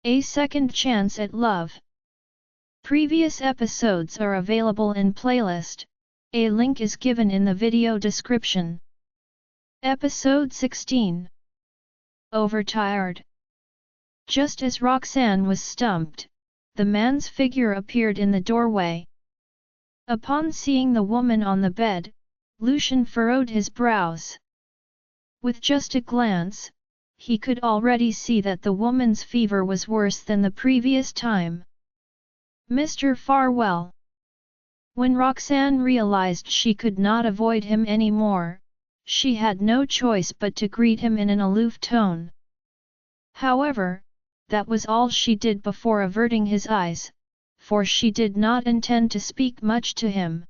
A Second Chance at Love. Previous episodes are available in playlist. A link is given in the video description. Episode 16. Overtired. Just as Roxanne was stumped, the man's figure appeared in the doorway. Upon seeing the woman on the bed, Lucian furrowed his brows. With just a glance, he could already see that the woman's fever was worse than the previous time. Mr. Farwell. When Roxanne realized she could not avoid him anymore, she had no choice but to greet him in an aloof tone. However, that was all she did before averting his eyes, for she did not intend to speak much to him.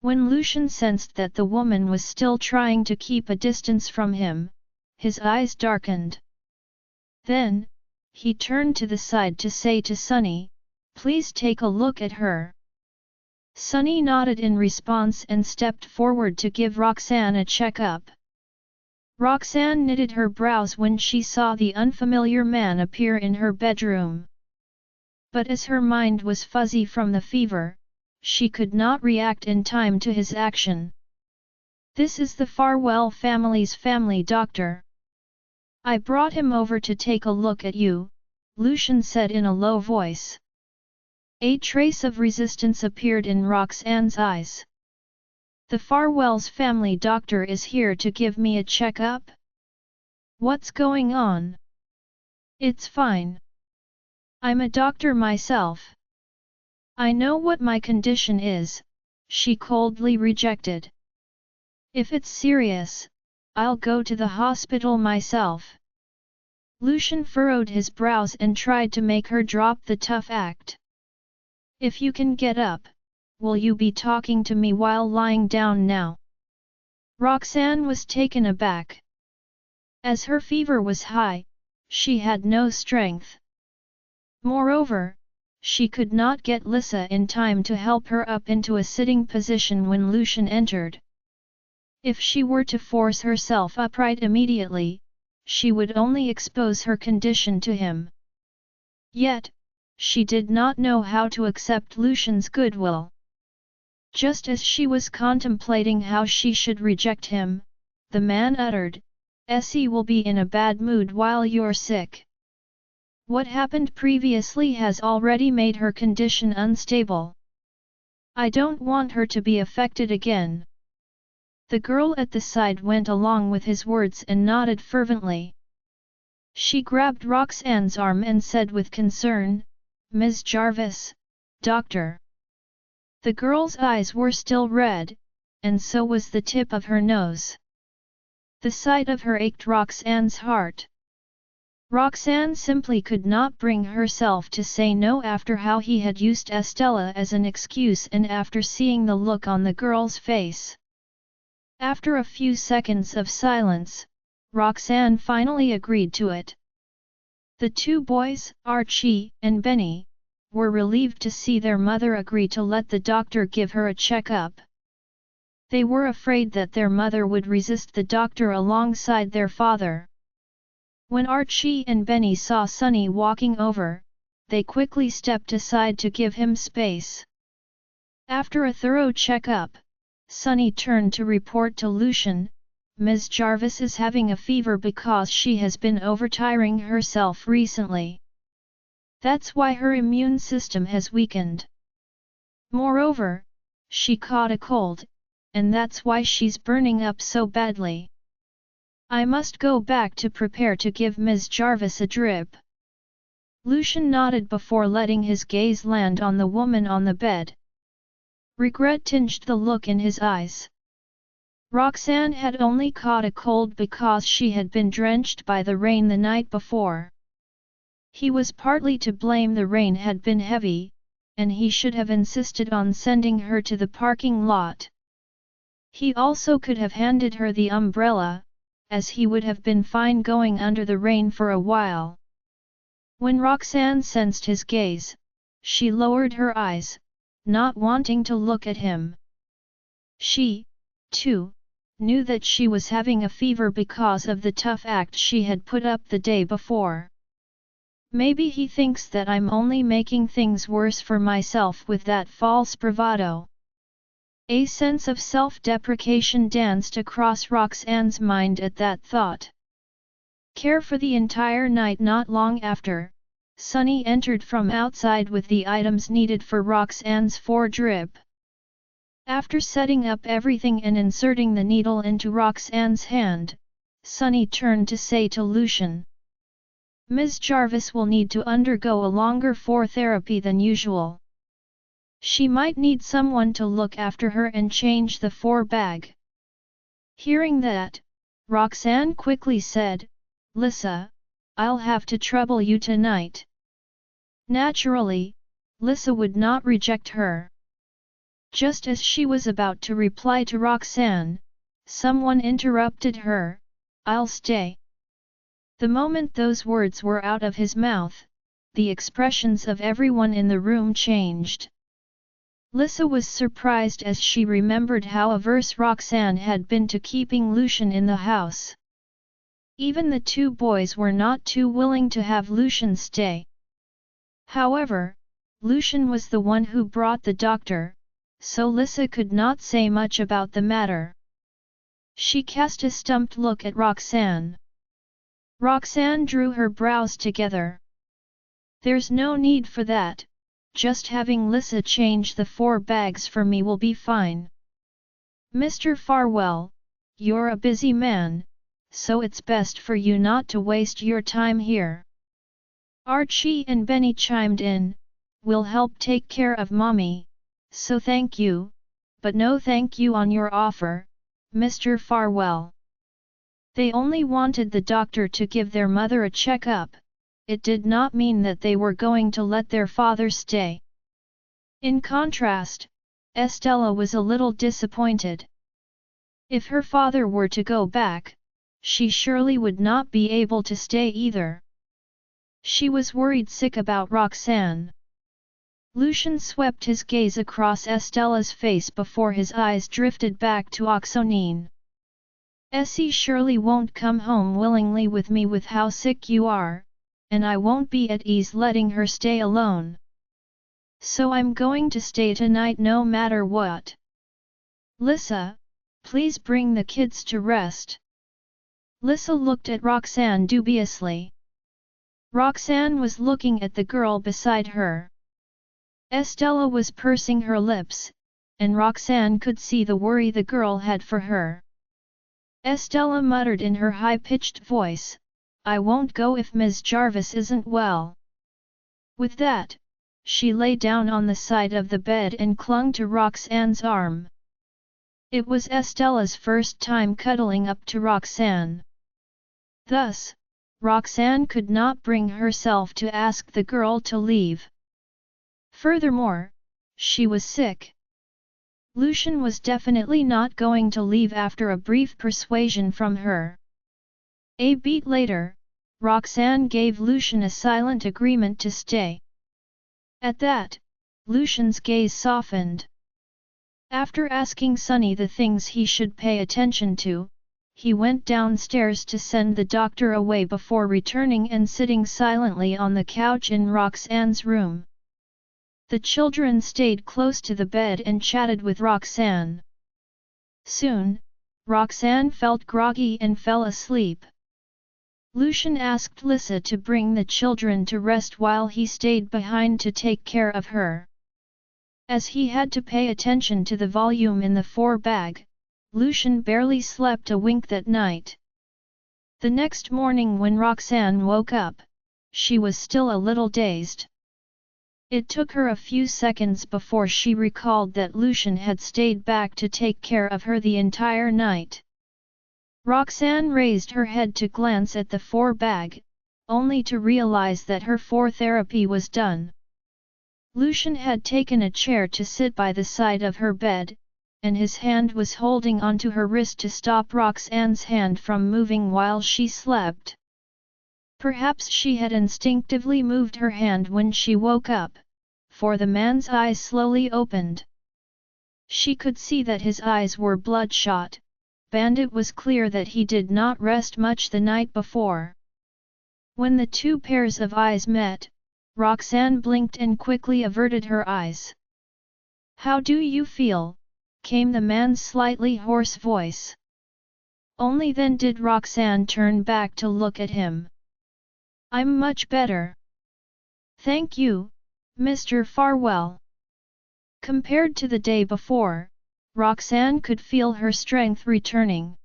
When Lucian sensed that the woman was still trying to keep a distance from him, his eyes darkened. Then, he turned to the side to say to Sunny, "Please take a look at her." Sunny nodded in response and stepped forward to give Roxanne a checkup. Roxanne knitted her brows when she saw the unfamiliar man appear in her bedroom. But as her mind was fuzzy from the fever, she could not react in time to his action. "This is the Farwell family's family doctor. I brought him over to take a look at you," Lucian said in a low voice. A trace of resistance appeared in Roxanne's eyes. "The Farwell's family doctor is here to give me a checkup? What's going on?" "It's fine. I'm a doctor myself. I know what my condition is," she coldly rejected. "If it's serious, I'll go to the hospital myself." Lucian furrowed his brows and tried to make her drop the tough act. "If you can get up, will you be talking to me while lying down now?" Roxanne was taken aback. As her fever was high, she had no strength. Moreover, she could not get Lissa in time to help her up into a sitting position when Lucian entered. If she were to force herself upright immediately, she would only expose her condition to him. Yet, she did not know how to accept Lucian's goodwill. Just as she was contemplating how she should reject him, the man uttered, "Essie will be in a bad mood while you're sick. What happened previously has already made her condition unstable. I don't want her to be affected again." The girl at the side went along with his words and nodded fervently. She grabbed Roxanne's arm and said with concern, "Ms. Jarvis, doctor." The girl's eyes were still red, and so was the tip of her nose. The sight of her ached Roxanne's heart. Roxanne simply could not bring herself to say no after how he had used Estella as an excuse and after seeing the look on the girl's face. After a few seconds of silence, Roxanne finally agreed to it. The two boys, Archie and Benny, were relieved to see their mother agree to let the doctor give her a checkup. They were afraid that their mother would resist the doctor alongside their father. When Archie and Benny saw Sunny walking over, they quickly stepped aside to give him space. After a thorough checkup, Sunny turned to report to Lucian, "Ms. Jarvis is having a fever because she has been overtiring herself recently. That's why her immune system has weakened. Moreover, she caught a cold, and that's why she's burning up so badly. I must go back to prepare to give Ms. Jarvis a drip." Lucian nodded before letting his gaze land on the woman on the bed. Regret tinged the look in his eyes. Roxanne had only caught a cold because she had been drenched by the rain the night before. He was partly to blame. The rain had been heavy, and he should have insisted on sending her to the parking lot. He also could have handed her the umbrella, as he would have been fine going under the rain for a while. When Roxanne sensed his gaze, she lowered her eyes, not wanting to look at him. She, too, knew that she was having a fever because of the tough act she had put up the day before. Maybe he thinks that I'm only making things worse for myself with that false bravado. A sense of self-deprecation danced across Roxanne's mind at that thought. Care for the entire night. Not long after, Sunny entered from outside with the items needed for Roxanne's four-drip. After setting up everything and inserting the needle into Roxanne's hand, Sunny turned to say to Lucian, "Ms. Jarvis will need to undergo a longer four therapy than usual. She might need someone to look after her and change the four bag." Hearing that, Roxanne quickly said, "Lissa, I'll have to trouble you tonight." Naturally, Lissa would not reject her. Just as she was about to reply to Roxanne, someone interrupted her, "I'll stay." The moment those words were out of his mouth, the expressions of everyone in the room changed. Lissa was surprised as she remembered how averse Roxanne had been to keeping Lucian in the house. Even the two boys were not too willing to have Lucian stay. However, Lucian was the one who brought the doctor, so Lissa could not say much about the matter. She cast a stumped look at Roxanne. Roxanne drew her brows together. "There's no need for that. Just having Lissa change the four bags for me will be fine. Mr. Farwell, you're a busy man, so it's best for you not to waste your time here." Archie and Benny chimed in, "We'll help take care of Mommy, so thank you, but no thank you on your offer, Mr. Farwell." They only wanted the doctor to give their mother a checkup. It did not mean that they were going to let their father stay. In contrast, Estella was a little disappointed. If her father were to go back, she surely would not be able to stay either. She was worried sick about Roxanne. Lucian swept his gaze across Estella's face before his eyes drifted back to Oxonine. "Essie surely won't come home willingly with me with how sick you are, and I won't be at ease letting her stay alone. So I'm going to stay tonight no matter what. Lissa, please bring the kids to rest." Lissa looked at Roxanne dubiously. Roxanne was looking at the girl beside her. Estella was pursing her lips, and Roxanne could see the worry the girl had for her. Estella muttered in her high-pitched voice, "I won't go if Ms. Jarvis isn't well." With that, she lay down on the side of the bed and clung to Roxanne's arm. It was Estella's first time cuddling up to Roxanne. Thus, Roxanne could not bring herself to ask the girl to leave. Furthermore, she was sick. Lucian was definitely not going to leave after a brief persuasion from her. A beat later, Roxanne gave Lucian a silent agreement to stay. At that, Lucian's gaze softened. After asking Sunny the things he should pay attention to, he went downstairs to send the doctor away before returning and sitting silently on the couch in Roxanne's room. The children stayed close to the bed and chatted with Roxanne. Soon, Roxanne felt groggy and fell asleep. Lucian asked Lissa to bring the children to rest while he stayed behind to take care of her. As he had to pay attention to the volume in the four bag, Lucian barely slept a wink that night. The next morning when Roxanne woke up, she was still a little dazed. It took her a few seconds before she recalled that Lucian had stayed back to take care of her the entire night. Roxanne raised her head to glance at the four bag, only to realize that her four therapy was done. Lucian had taken a chair to sit by the side of her bed, and his hand was holding onto her wrist to stop Roxanne's hand from moving while she slept. Perhaps she had instinctively moved her hand when she woke up, for the man's eyes slowly opened. She could see that his eyes were bloodshot, and it was clear that he did not rest much the night before. When the two pairs of eyes met, Roxanne blinked and quickly averted her eyes. "How do you feel?" came the man's slightly hoarse voice. Only then did Roxanne turn back to look at him. "I'm much better. Thank you, Mr. Farwell." Compared to the day before, Roxanne could feel her strength returning.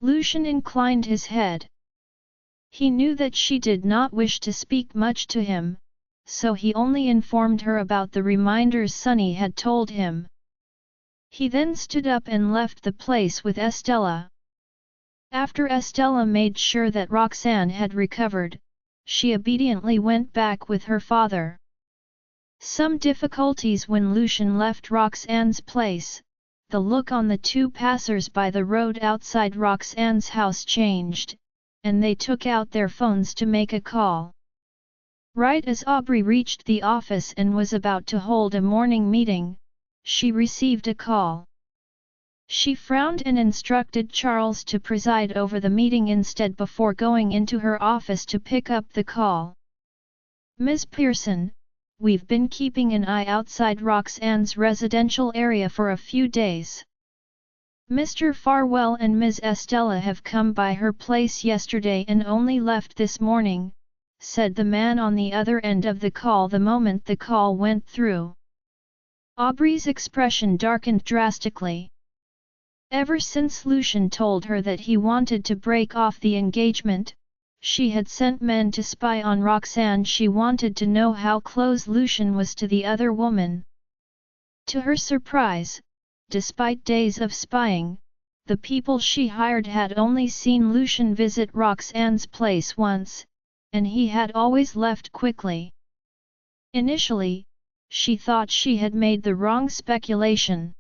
Lucian inclined his head. He knew that she did not wish to speak much to him, so he only informed her about the reminders Sunny had told him. He then stood up and left the place with Estella. After Estella made sure that Roxanne had recovered, she obediently went back with her father. Some difficulties when Lucian left Roxanne's place. The look on the two passers by the road outside Roxanne's house changed, and they took out their phones to make a call. Right as Aubrey reached the office and was about to hold a morning meeting, she received a call. She frowned and instructed Charles to preside over the meeting instead before going into her office to pick up the call. "Ms. Pearson, we've been keeping an eye outside Roxanne's residential area for a few days. Mr. Farwell and Ms. Estella have come by her place yesterday and only left this morning," said the man on the other end of the call the moment the call went through. Aubrey's expression darkened drastically. Ever since Lucian told her that he wanted to break off the engagement, she had sent men to spy on Roxanne. She wanted to know how close Lucian was to the other woman. To her surprise, despite days of spying, the people she hired had only seen Lucian visit Roxanne's place once, and he had always left quickly. Initially, she thought she had made the wrong speculation.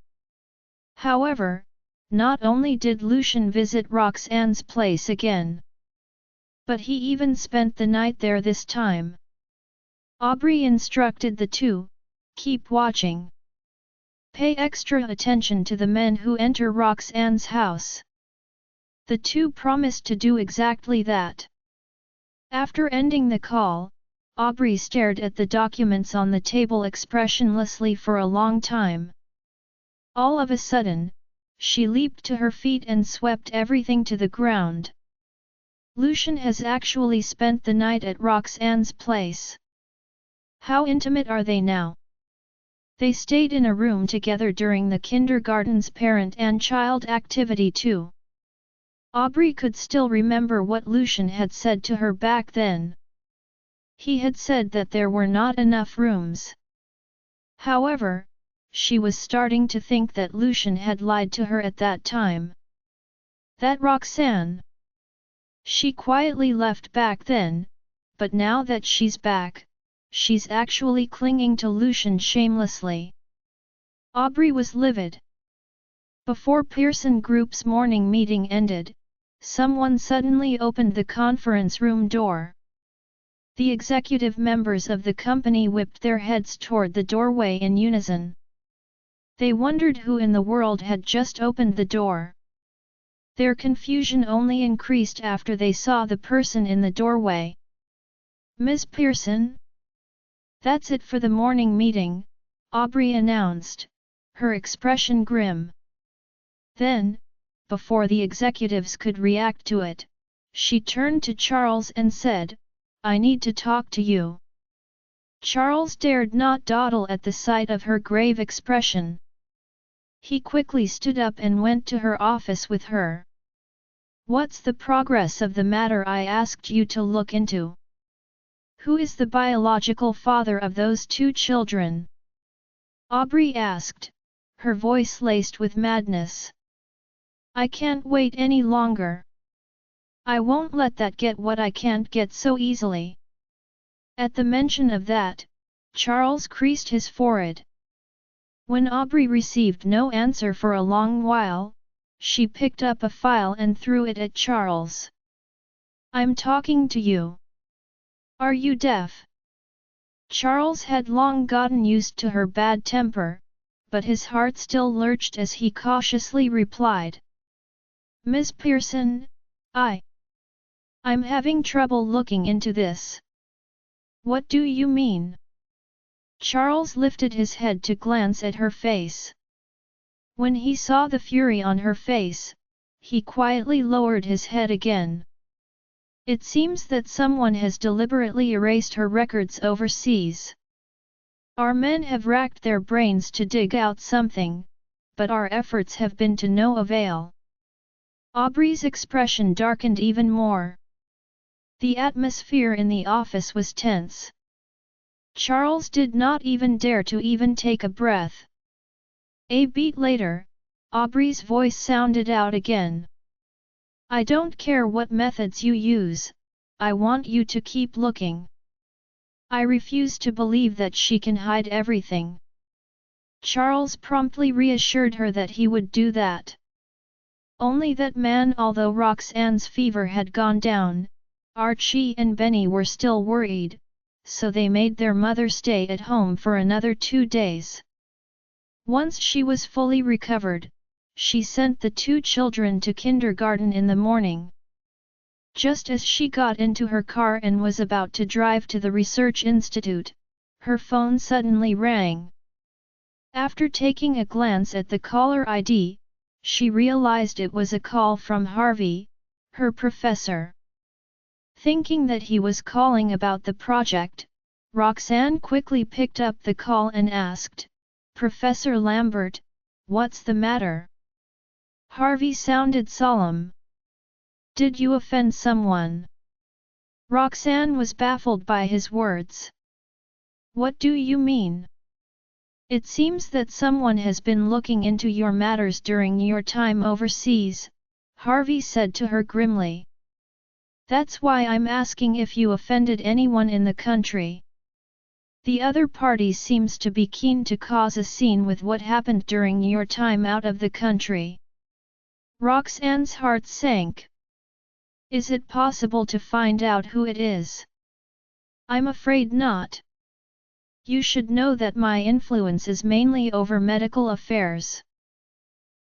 However, not only did Lucian visit Roxanne's place again, but he even spent the night there this time. Aubrey instructed the two, "Keep watching. Pay extra attention to the men who enter Roxanne's house." The two promised to do exactly that. After ending the call, Aubrey stared at the documents on the table expressionlessly for a long time. All of a sudden, she leaped to her feet and swept everything to the ground. Lucian has actually spent the night at Roxanne's place. How intimate are they now? They stayed in a room together during the kindergarten's parent and child activity too. Aubrey could still remember what Lucian had said to her back then. He had said that there were not enough rooms. However, she was starting to think that Lucian had lied to her at that time. That Roxanne she quietly left back then, but now that she's back, she's actually clinging to Lucian shamelessly. Aubrey was livid. Before Pearson Group's morning meeting ended, someone suddenly opened the conference room door. The executive members of the company whipped their heads toward the doorway in unison. They wondered who in the world had just opened the door. Their confusion only increased after they saw the person in the doorway. "Ms. Pearson? That's it for the morning meeting," Aubrey announced, her expression grim. Then, before the executives could react to it, she turned to Charles and said, "I need to talk to you." Charles dared not dawdle at the sight of her grave expression. He quickly stood up and went to her office with her. "What's the progress of the matter I asked you to look into? Who is the biological father of those two children?" Aubrey asked, her voice laced with madness. "I can't wait any longer. I won't let that get what I can't get so easily." At the mention of that, Charles creased his forehead. When Aubrey received no answer for a long while, she picked up a file and threw it at Charles. "I'm talking to you. Are you deaf?" Charles had long gotten used to her bad temper, but his heart still lurched as he cautiously replied. "Ms. Pearson, I I'm having trouble looking into this. What do you mean? Charles lifted his head to glance at her face. When he saw the fury on her face, he quietly lowered his head again. It seems that someone has deliberately erased her records overseas. Our men have racked their brains to dig out something, but our efforts have been to no avail. Aubrey's expression darkened even more. The atmosphere in the office was tense. Charles did not even dare to even take a breath. A beat later, Aubrey's voice sounded out again. I don't care what methods you use, I want you to keep looking. I refuse to believe that she can hide everything. Charles promptly reassured her that he would do that. Only that man, although Roxanne's fever had gone down, Archie and Benny were still worried, so they made their mother stay at home for another 2 days. Once she was fully recovered, she sent the 2 children to kindergarten in the morning. Just as she got into her car and was about to drive to the research institute, her phone suddenly rang. After taking a glance at the caller ID, she realized it was a call from Harvey, her professor. Thinking that he was calling about the project, Roxanne quickly picked up the call and asked, Professor Lambert, what's the matter? Harvey sounded solemn. Did you offend someone? Roxanne was baffled by his words. What do you mean? It seems that someone has been looking into your matters during your time overseas, Harvey said to her grimly. That's why I'm asking if you offended anyone in the country. The other party seems to be keen to cause a scene with what happened during your time out of the country. Roxanne's heart sank. Is it possible to find out who it is? I'm afraid not. You should know that my influence is mainly over medical affairs.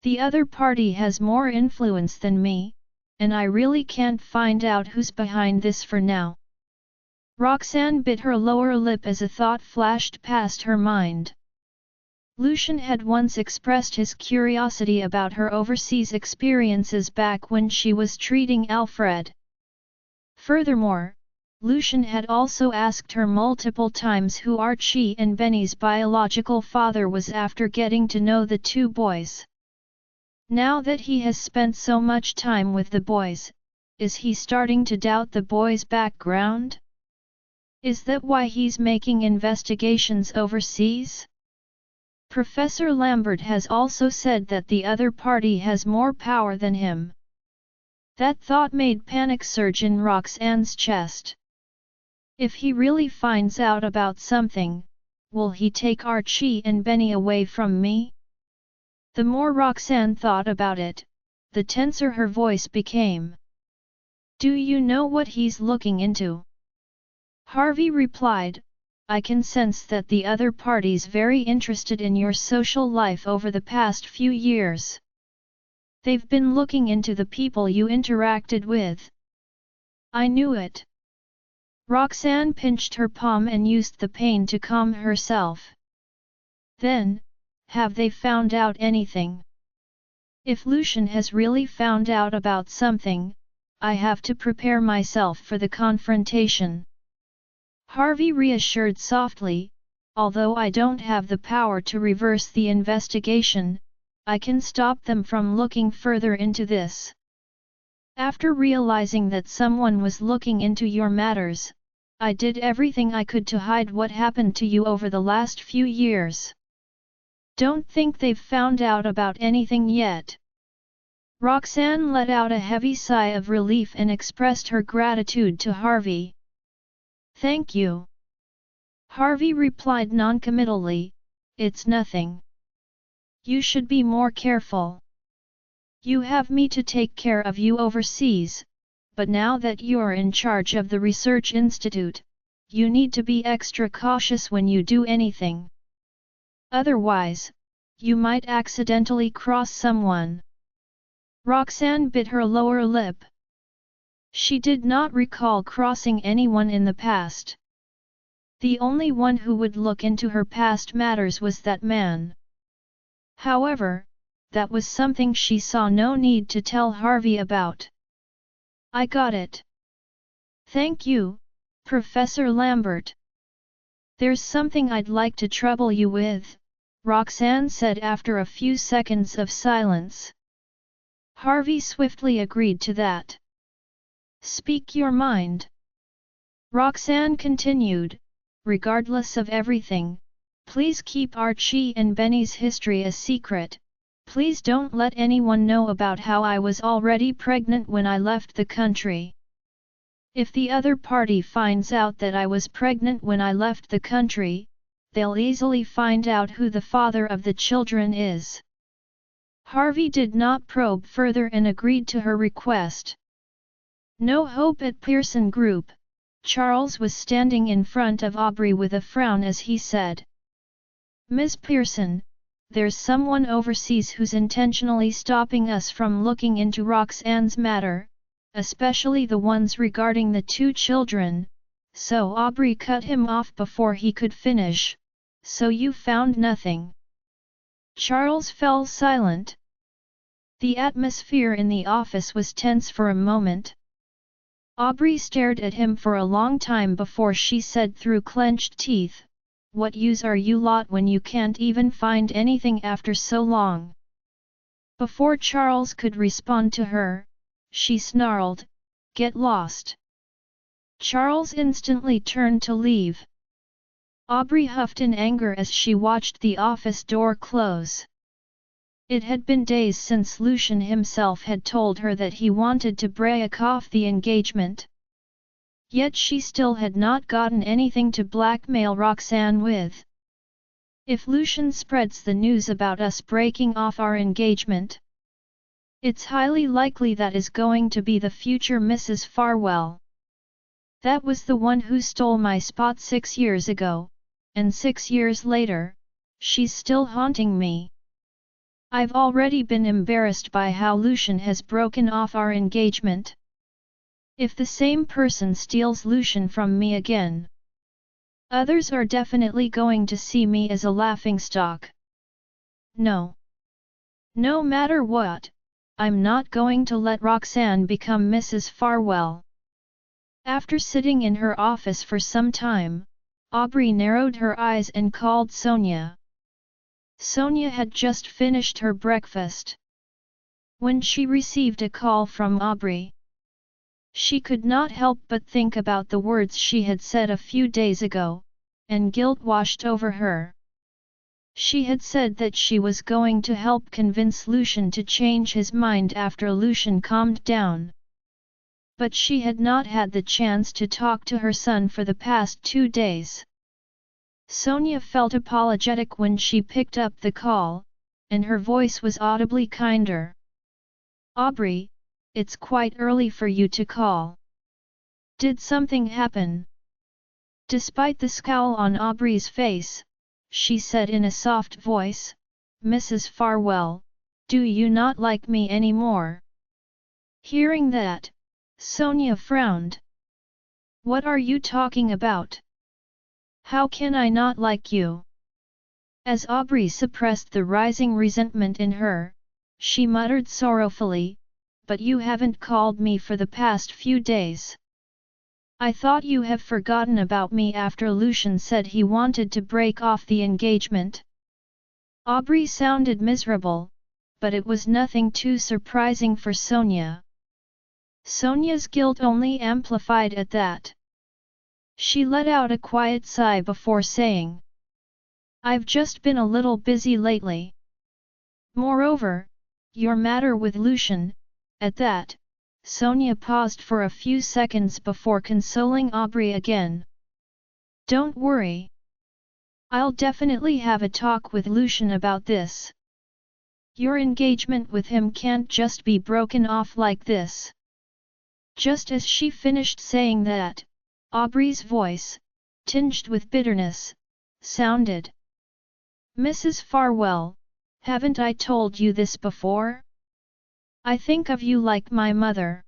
The other party has more influence than me, and I really can't find out who's behind this for now. Roxanne bit her lower lip as a thought flashed past her mind. Lucian had once expressed his curiosity about her overseas experiences back when she was treating Alfred. Furthermore, Lucian had also asked her multiple times who Archie and Benny's biological father was after getting to know the 2 boys. Now that he has spent so much time with the boys, is he starting to doubt the boys' background? Is that why he's making investigations overseas? Professor Lambert has also said that the other party has more power than him. That thought made panic surge in Roxanne's chest. If he really finds out about something, will he take Archie and Benny away from me? The more Roxanne thought about it, the tenser her voice became. Do you know what he's looking into? Harvey replied, I can sense that the other party's very interested in your social life over the past few years. They've been looking into the people you interacted with. I knew it. Roxanne pinched her palm and used the pain to calm herself. Then, have they found out anything? If Lucian has really found out about something, I have to prepare myself for the confrontation. Harvey reassured softly, although I don't have the power to reverse the investigation, I can stop them from looking further into this. After realizing that someone was looking into your matters, I did everything I could to hide what happened to you over the last few years. Don't think they've found out about anything yet. Roxanne let out a heavy sigh of relief and expressed her gratitude to Harvey. Thank you. Harvey replied noncommittally, it's nothing. You should be more careful. You have me to take care of you overseas, but now that you're in charge of the research institute, you need to be extra cautious when you do anything. Otherwise, you might accidentally cross someone. Roxanne bit her lower lip. She did not recall crossing anyone in the past. The only one who would look into her past matters was that man. However, that was something she saw no need to tell Harvey about. I got it. Thank you, Professor Lambert. There's something I'd like to trouble you with, Roxanne said after a few seconds of silence. Harvey swiftly agreed to that. Speak your mind. Roxanne continued, regardless of everything, please keep Archie and Benny's history a secret. Please don't let anyone know about how I was already pregnant when I left the country. If the other party finds out that I was pregnant when I left the country, they'll easily find out who the father of the children is. Harvey did not probe further and agreed to her request. No hope at Pearson Group. Charles was standing in front of Aubrey with a frown as he said, Miss Pearson, there's someone overseas who's intentionally stopping us from looking into Roxanne's matter, especially the ones regarding the two children, so Aubrey cut him off before he could finish. So you found nothing? Charles fell silent. The atmosphere in the office was tense for a moment. Aubrey stared at him for a long time before she said through clenched teeth, What use are you lot when you can't even find anything after so long? Before Charles could respond to her, she snarled, Get lost. Charles instantly turned to leave. Aubrey huffed in anger as she watched the office door close. It had been days since Lucian himself had told her that he wanted to break off the engagement. Yet she still had not gotten anything to blackmail Roxanne with. If Lucian spreads the news about us breaking off our engagement, it's highly likely that is going to be the future Mrs. Farwell. That was the one who stole my spot 6 years ago, and 6 years later, she's still haunting me. I've already been embarrassed by how Lucian has broken off our engagement. If the same person steals Lucian from me again, others are definitely going to see me as a laughingstock. No. No matter what, I'm not going to let Roxanne become Mrs. Farwell. After sitting in her office for some time, Aubrey narrowed her eyes and called Sonia. Sonia had just finished her breakfast when she received a call from Aubrey. She could not help but think about the words she had said a few days ago, and guilt washed over her. She had said that she was going to help convince Lucian to change his mind after Lucian calmed down. But she had not had the chance to talk to her son for the past 2 days. Sonia felt apologetic when she picked up the call, and her voice was audibly kinder. Aubrey, it's quite early for you to call. Did something happen? Despite the scowl on Aubrey's face, she said in a soft voice, Mrs. Farwell, do you not like me anymore? Hearing that, Sonia frowned. What are you talking about? How can I not like you? As Aubrey suppressed the rising resentment in her, she muttered sorrowfully, but you haven't called me for the past few days. I thought you have forgotten about me after Lucian said he wanted to break off the engagement. Aubrey sounded miserable, but it was nothing too surprising for Sonia. Sonia's guilt only amplified at that. She let out a quiet sigh before saying, I've just been a little busy lately. Moreover, your matter with Lucian, at that, Sonia paused for a few seconds before consoling Aubrey again. Don't worry. I'll definitely have a talk with Lucian about this. Your engagement with him can't just be broken off like this. Just as she finished saying that, Aubrey's voice, tinged with bitterness, sounded. Mrs. Farwell, haven't I told you this before? I think of you like my mother.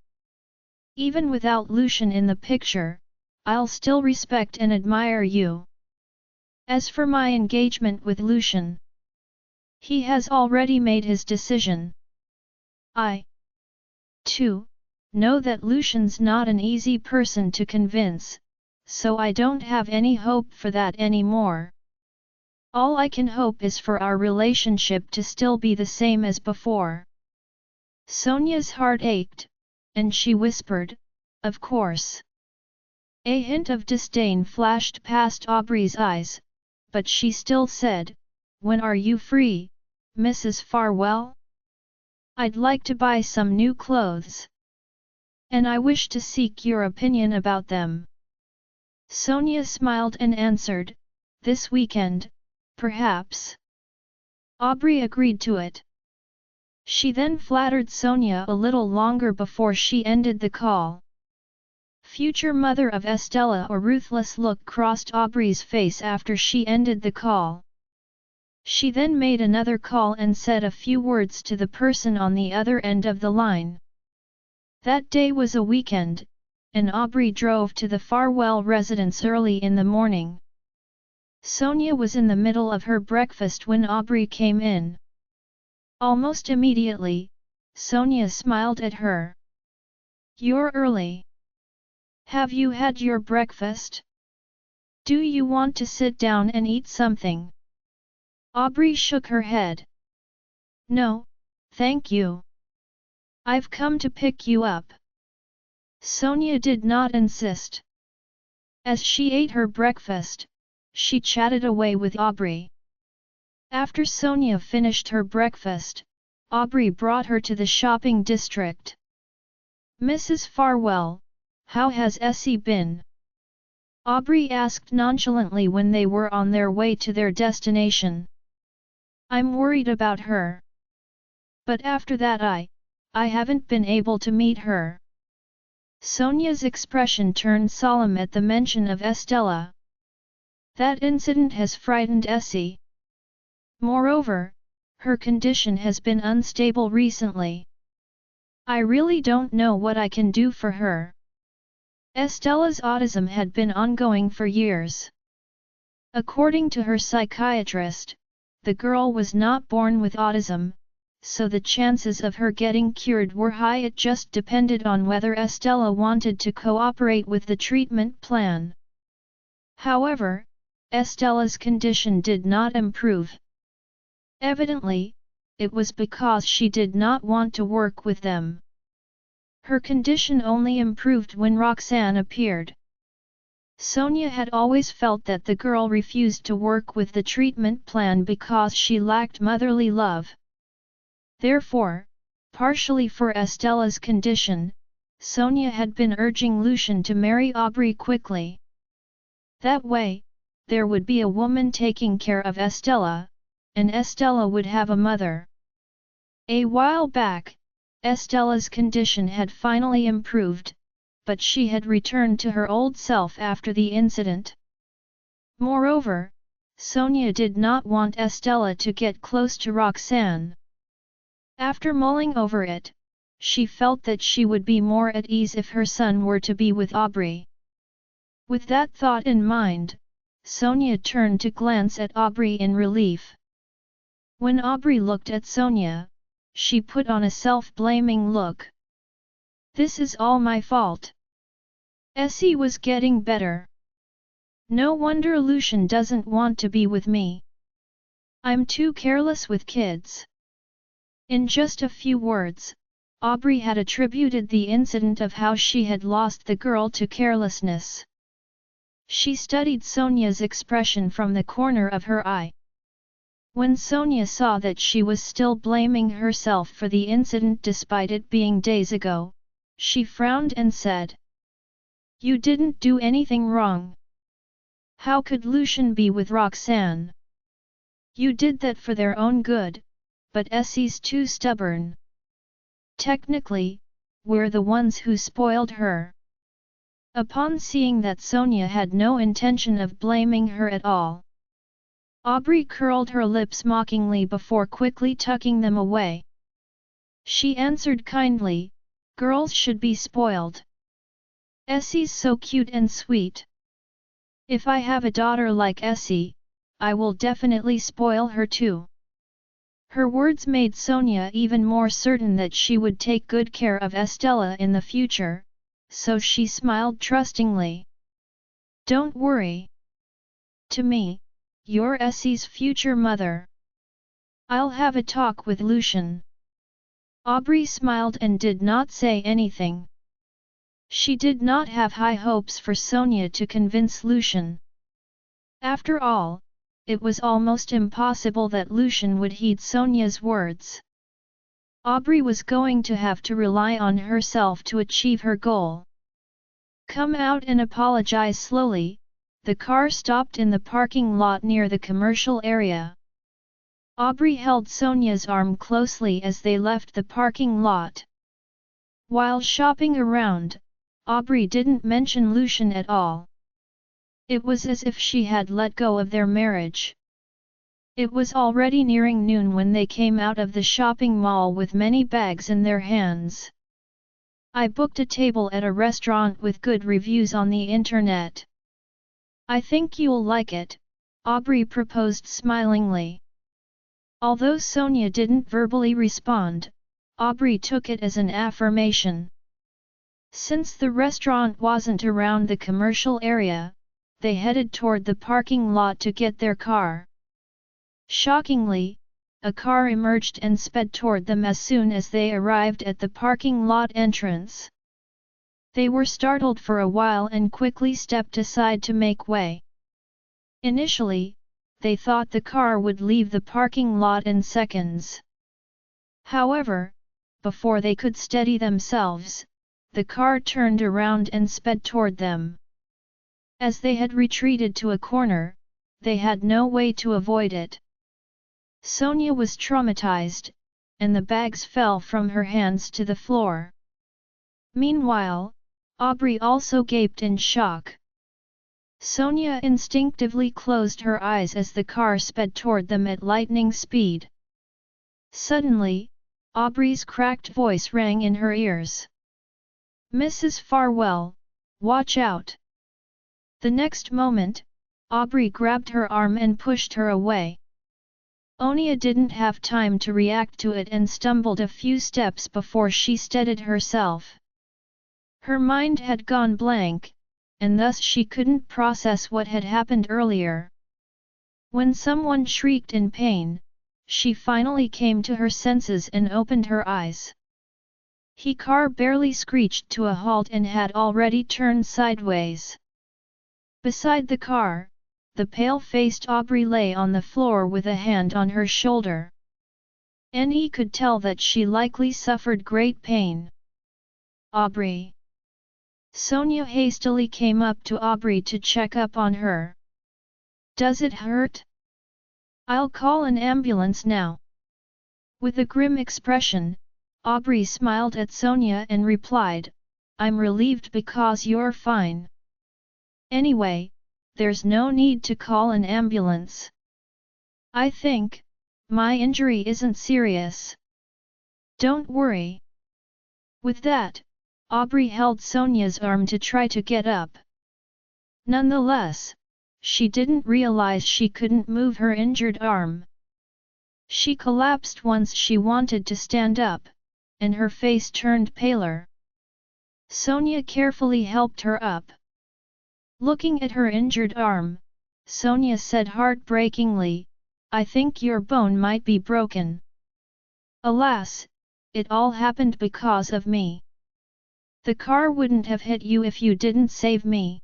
Even without Lucian in the picture, I'll still respect and admire you. As for my engagement with Lucian, he has already made his decision. I, too, know that Lucian's not an easy person to convince, so I don't have any hope for that anymore. All I can hope is for our relationship to still be the same as before." Sonia's heart ached, and she whispered, "Of course." A hint of disdain flashed past Aubrey's eyes, but she still said, "When are you free, Mrs. Farwell? I'd like to buy some new clothes. And I wish to seek your opinion about them." Sonia smiled and answered, "This weekend, perhaps." Aubrey agreed to it. She then flattered Sonia a little longer before she ended the call. Future mother of Estella, a ruthless look crossed Aubrey's face after she ended the call. She then made another call and said a few words to the person on the other end of the line. That day was a weekend, and Aubrey drove to the Farwell residence early in the morning. Sonia was in the middle of her breakfast when Aubrey came in. Almost immediately, Sonia smiled at her. "You're early. Have you had your breakfast? Do you want to sit down and eat something?" Aubrey shook her head. "No, thank you. I've come to pick you up." Sonia did not insist. As she ate her breakfast, she chatted away with Aubrey. After Sonia finished her breakfast, Aubrey brought her to the shopping district. "Mrs. Farwell, how has Essie been?" Aubrey asked nonchalantly when they were on their way to their destination. "I'm worried about her. But after that I haven't been able to meet her." Sonia's expression turned solemn at the mention of Estella. "That incident has frightened Essie. Moreover, her condition has been unstable recently. I really don't know what I can do for her." Estella's autism had been ongoing for years. According to her psychiatrist, the girl was not born with autism, so the chances of her getting cured were high. It just depended on whether Estella wanted to cooperate with the treatment plan. However, Estella's condition did not improve. Evidently, it was because she did not want to work with them. Her condition only improved when Roxanne appeared. Sonia had always felt that the girl refused to work with the treatment plan because she lacked motherly love. Therefore, partially for Estella's condition, Sonia had been urging Lucian to marry Aubrey quickly. That way, there would be a woman taking care of Estella, and Estella would have a mother. A while back, Estella's condition had finally improved, but she had returned to her old self after the incident. Moreover, Sonia did not want Estella to get close to Roxanne. After mulling over it, she felt that she would be more at ease if her son were to be with Aubrey. With that thought in mind, Sonia turned to glance at Aubrey in relief. When Aubrey looked at Sonia, she put on a self-blaming look. "This is all my fault. Essie was getting better. No wonder Lucian doesn't want to be with me. I'm too careless with kids." In just a few words, Aubrey had attributed the incident of how she had lost the girl to carelessness. She studied Sonia's expression from the corner of her eye. When Sonia saw that she was still blaming herself for the incident despite it being days ago, she frowned and said, "You didn't do anything wrong. How could Lucian be with Roxanne? You did that for their own good, but Essie's too stubborn. Technically, we're the ones who spoiled her." Upon seeing that Sonia had no intention of blaming her at all, Aubrey curled her lips mockingly before quickly tucking them away. She answered kindly, "Girls should be spoiled. Essie's so cute and sweet. If I have a daughter like Essie, I will definitely spoil her too. Her words made Sonia even more certain that she would take good care of Estella in the future, so she smiled trustingly. Don't worry. To me, you're Essie's future mother. I'll have a talk with Lucian. Aubrey smiled and did not say anything. She did not have high hopes for Sonia to convince Lucian. After all, it was almost impossible that Lucian would heed Sonia's words. Aubrey was going to have to rely on herself to achieve her goal. Come out and apologize slowly. The car stopped in the parking lot near the commercial area. Aubrey held Sonia's arm closely as they left the parking lot. While shopping around, Aubrey didn't mention Lucian at all. It was as if she had let go of their marriage. It was already nearing noon when they came out of the shopping mall with many bags in their hands. I booked a table at a restaurant with good reviews on the internet. I think you'll like it, Aubrey proposed smilingly. Although Sonia didn't verbally respond, Aubrey took it as an affirmation. Since the restaurant wasn't around the commercial area, they headed toward the parking lot to get their car. Shockingly, a car emerged and sped toward them as soon as they arrived at the parking lot entrance. They were startled for a while and quickly stepped aside to make way. Initially, they thought the car would leave the parking lot in seconds. However, before they could steady themselves, the car turned around and sped toward them. As they had retreated to a corner, they had no way to avoid it. Sonia was traumatized, and the bags fell from her hands to the floor. Meanwhile, Aubrey also gaped in shock. Sonia instinctively closed her eyes as the car sped toward them at lightning speed. Suddenly, Aubrey's cracked voice rang in her ears. "Mrs. Farwell, watch out!" The next moment, Aubrey grabbed her arm and pushed her away. Onia didn't have time to react to it and stumbled a few steps before she steadied herself. Her mind had gone blank, and thus she couldn't process what had happened earlier. When someone shrieked in pain, she finally came to her senses and opened her eyes. The car barely screeched to a halt and had already turned sideways. Beside the car, the pale-faced Aubrey lay on the floor with a hand on her shoulder. He could tell that she likely suffered great pain. "Aubrey." Sonia hastily came up to Aubrey to check up on her. "Does it hurt?" "I'll call an ambulance now." With a grim expression, Aubrey smiled at Sonia and replied, "I'm relieved because you're fine. Anyway, there's no need to call an ambulance. I think my injury isn't serious. Don't worry." With that, Aubrey held Sonia's arm to try to get up. Nonetheless, she didn't realize she couldn't move her injured arm. She collapsed once she wanted to stand up, and her face turned paler. Sonia carefully helped her up. Looking at her injured arm, Sonia said heartbreakingly, "I think your bone might be broken. Alas, it all happened because of me. The car wouldn't have hit you if you didn't save me."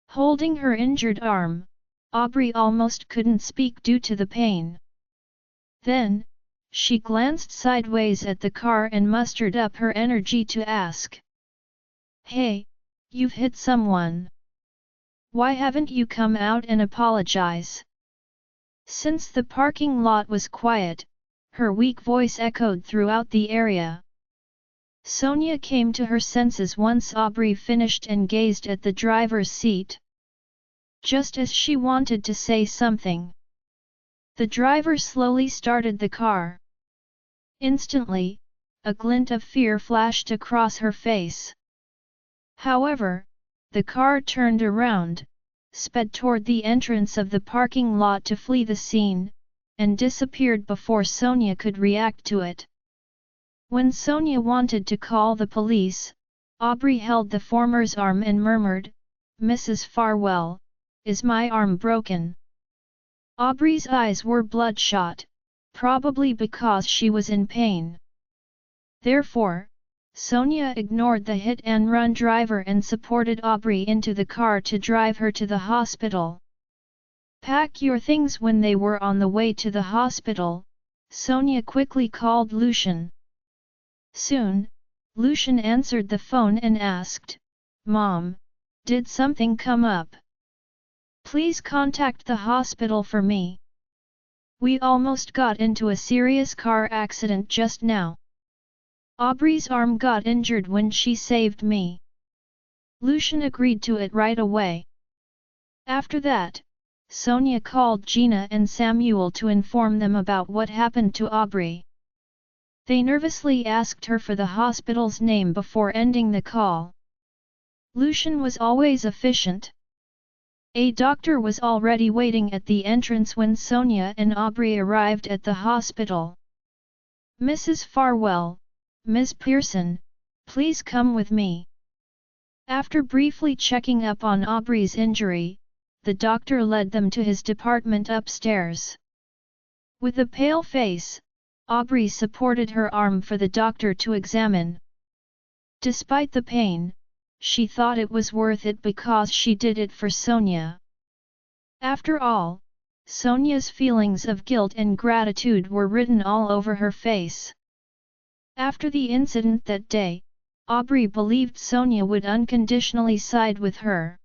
Holding her injured arm, Aubrey almost couldn't speak due to the pain. Then, she glanced sideways at the car and mustered up her energy to ask, "Hey, you've hit someone. Why haven't you come out and apologize?" Since the parking lot was quiet, her weak voice echoed throughout the area. Sonia came to her senses once Aubrey finished and gazed at the driver's seat. Just as she wanted to say something, the driver slowly started the car. Instantly, a glint of fear flashed across her face. However, the car turned around, sped toward the entrance of the parking lot to flee the scene, and disappeared before Sonia could react to it. When Sonia wanted to call the police, Aubrey held the former's arm and murmured, "Mrs. Farwell, is my arm broken?" Aubrey's eyes were bloodshot, probably because she was in pain. Therefore, Sonia ignored the hit-and-run driver and supported Aubrey into the car to drive her to the hospital. "Pack your things." When they were on the way to the hospital, Sonia quickly called Lucian. Soon, Lucian answered the phone and asked, "Mom, did something come up? Please contact the hospital for me. We almost got into a serious car accident just now. Aubrey's arm got injured when she saved me." Lucian agreed to it right away. After that, Sonia called Gina and Samuel to inform them about what happened to Aubrey. They nervously asked her for the hospital's name before ending the call. Lucian was always efficient. A doctor was already waiting at the entrance when Sonia and Aubrey arrived at the hospital. "Mrs. Farwell, Ms. Pearson, please come with me." After briefly checking up on Aubrey's injury, the doctor led them to his department upstairs. With a pale face, Aubrey supported her arm for the doctor to examine. Despite the pain, she thought it was worth it because she did it for Sonia. After all, Sonia's feelings of guilt and gratitude were written all over her face. After the incident that day, Aubrey believed Sonia would unconditionally side with her.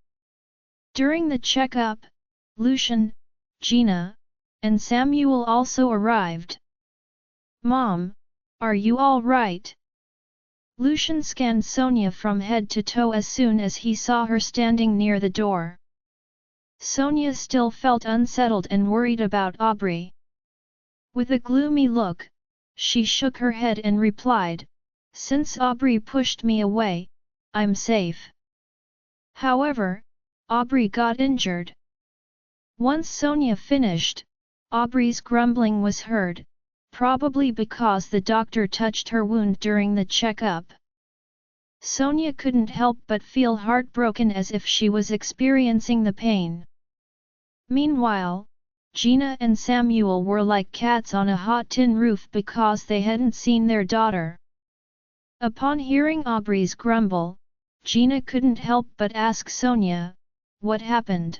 During the checkup, Lucian, Gina, and Samuel also arrived. "Mom, are you all right?" Lucian scanned Sonia from head to toe as soon as he saw her standing near the door. Sonia still felt unsettled and worried about Aubrey. With a gloomy look, she shook her head and replied, "Since Aubrey pushed me away, I'm safe." However, Aubrey got injured. Once Sonia finished, Aubrey's grumbling was heard, probably because the doctor touched her wound during the checkup. Sonia couldn't help but feel heartbroken as if she was experiencing the pain. Meanwhile, Gina and Samuel were like cats on a hot tin roof because they hadn't seen their daughter. Upon hearing Aubrey's grumble, Gina couldn't help but ask Sonia, "What happened?"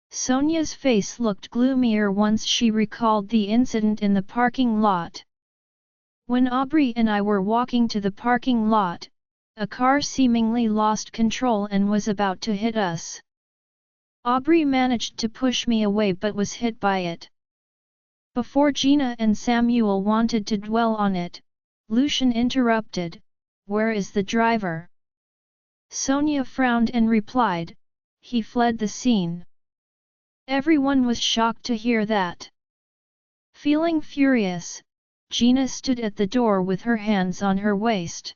Sonia's face looked gloomier once she recalled the incident in the parking lot. "When Aubrey and I were walking to the parking lot, a car seemingly lost control and was about to hit us. Aubrey managed to push me away but was hit by it." Before Gina and Samuel wanted to dwell on it, Lucian interrupted, "Where is the driver?" Sonia frowned and replied, "He fled the scene." Everyone was shocked to hear that. Feeling furious, Gina stood at the door with her hands on her waist.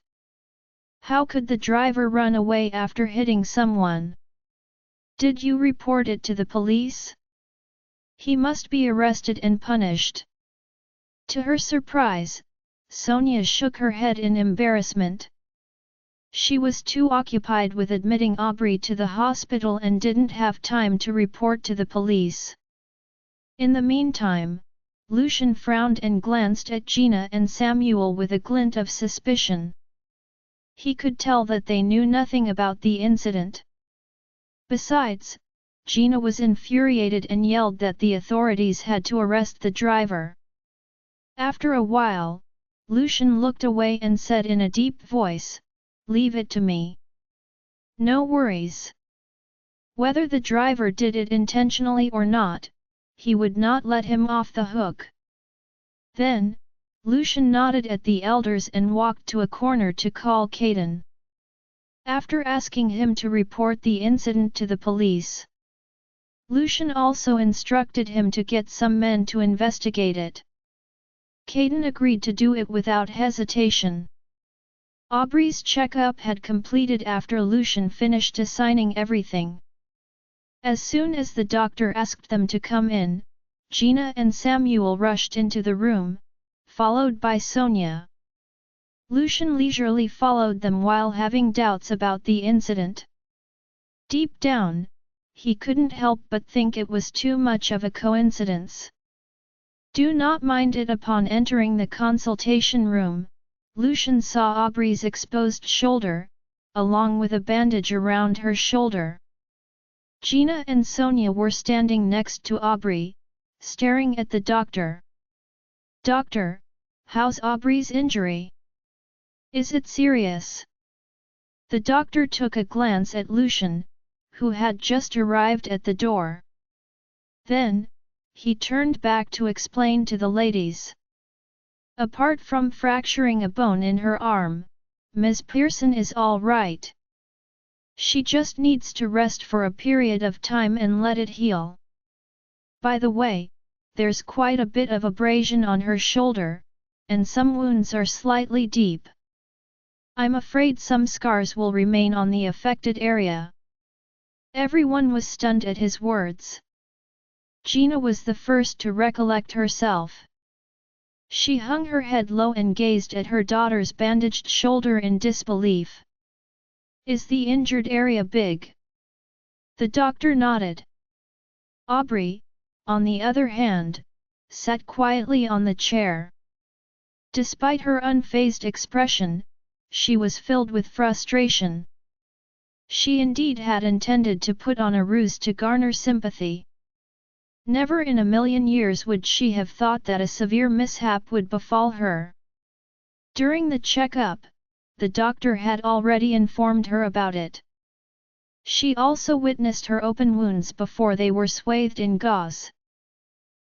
How could the driver run away after hitting someone? "Did you report it to the police? He must be arrested and punished." To her surprise, Sonia shook her head in embarrassment. She was too occupied with admitting Aubrey to the hospital and didn't have time to report to the police. In the meantime, Lucian frowned and glanced at Gina and Samuel with a glint of suspicion. He could tell that they knew nothing about the incident. Besides, Gina was infuriated and yelled that the authorities had to arrest the driver. After a while, Lucian looked away and said in a deep voice, "Leave it to me. No worries. Whether the driver did it intentionally or not, he would not let him off the hook." Then, Lucian nodded at the elders and walked to a corner to call Caden. After asking him to report the incident to the police, Lucian also instructed him to get some men to investigate it. Caden agreed to do it without hesitation. Aubrey's checkup had completed after Lucian finished assigning everything. As soon as the doctor asked them to come in, Gina and Samuel rushed into the room, followed by Sonia. Lucian leisurely followed them while having doubts about the incident. Deep down, he couldn't help but think it was too much of a coincidence. Do not mind it. Upon entering the consultation room, Lucian saw Aubrey's exposed shoulder, along with a bandage around her shoulder. Gina and Sonia were standing next to Aubrey, staring at the doctor. "Doctor, how's Aubrey's injury? Is it serious?" The doctor took a glance at Lucian, who had just arrived at the door. Then, he turned back to explain to the ladies. "Apart from fracturing a bone in her arm, Ms. Pearson is all right. She just needs to rest for a period of time and let it heal. By the way, there's quite a bit of abrasion on her shoulder, and some wounds are slightly deep. I'm afraid some scars will remain on the affected area." Everyone was stunned at his words. Gina was the first to recollect herself. She hung her head low and gazed at her daughter's bandaged shoulder in disbelief. "Is the injured area big?" The doctor nodded. Aubrey, on the other hand, sat quietly on the chair. Despite her unfazed expression, she was filled with frustration. She indeed had intended to put on a ruse to garner sympathy. Never in a million years would she have thought that a severe mishap would befall her. During the checkup, the doctor had already informed her about it. She also witnessed her open wounds before they were swathed in gauze.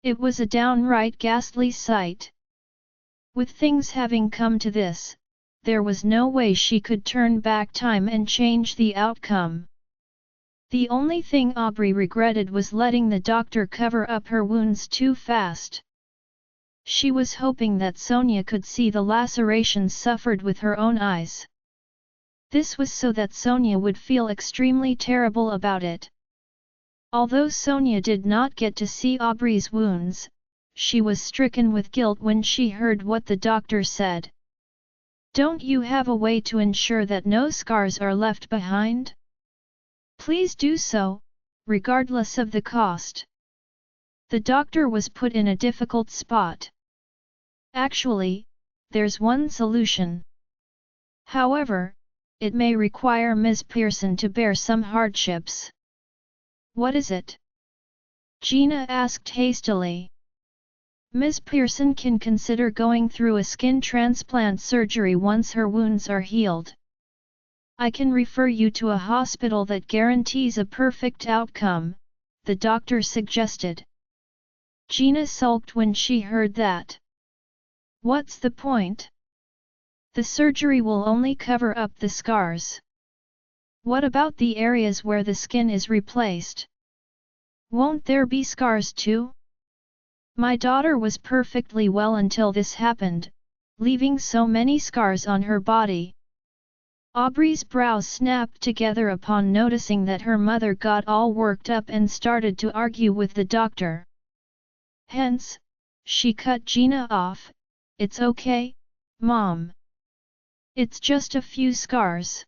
It was a downright ghastly sight. With things having come to this, there was no way she could turn back time and change the outcome. The only thing Aubrey regretted was letting the doctor cover up her wounds too fast. She was hoping that Sonia could see the lacerations suffered with her own eyes. This was so that Sonia would feel extremely terrible about it. Although Sonia did not get to see Aubrey's wounds, she was stricken with guilt when she heard what the doctor said. "Don't you have a way to ensure that no scars are left behind? Please do so, regardless of the cost." The doctor was put in a difficult spot. "Actually, there's one solution. However, it may require Ms. Pearson to bear some hardships." "What is it?" Gina asked hastily. "Ms. Pearson can consider going through a skin transplant surgery once her wounds are healed. I can refer you to a hospital that guarantees a perfect outcome," the doctor suggested. Gina sulked when she heard that. "What's the point? The surgery will only cover up the scars. What about the areas where the skin is replaced? Won't there be scars too? My daughter was perfectly well until this happened, leaving so many scars on her body." Aubrey's brows snapped together upon noticing that her mother got all worked up and started to argue with the doctor. Hence, she cut Gina off. "It's okay, Mom. It's just a few scars.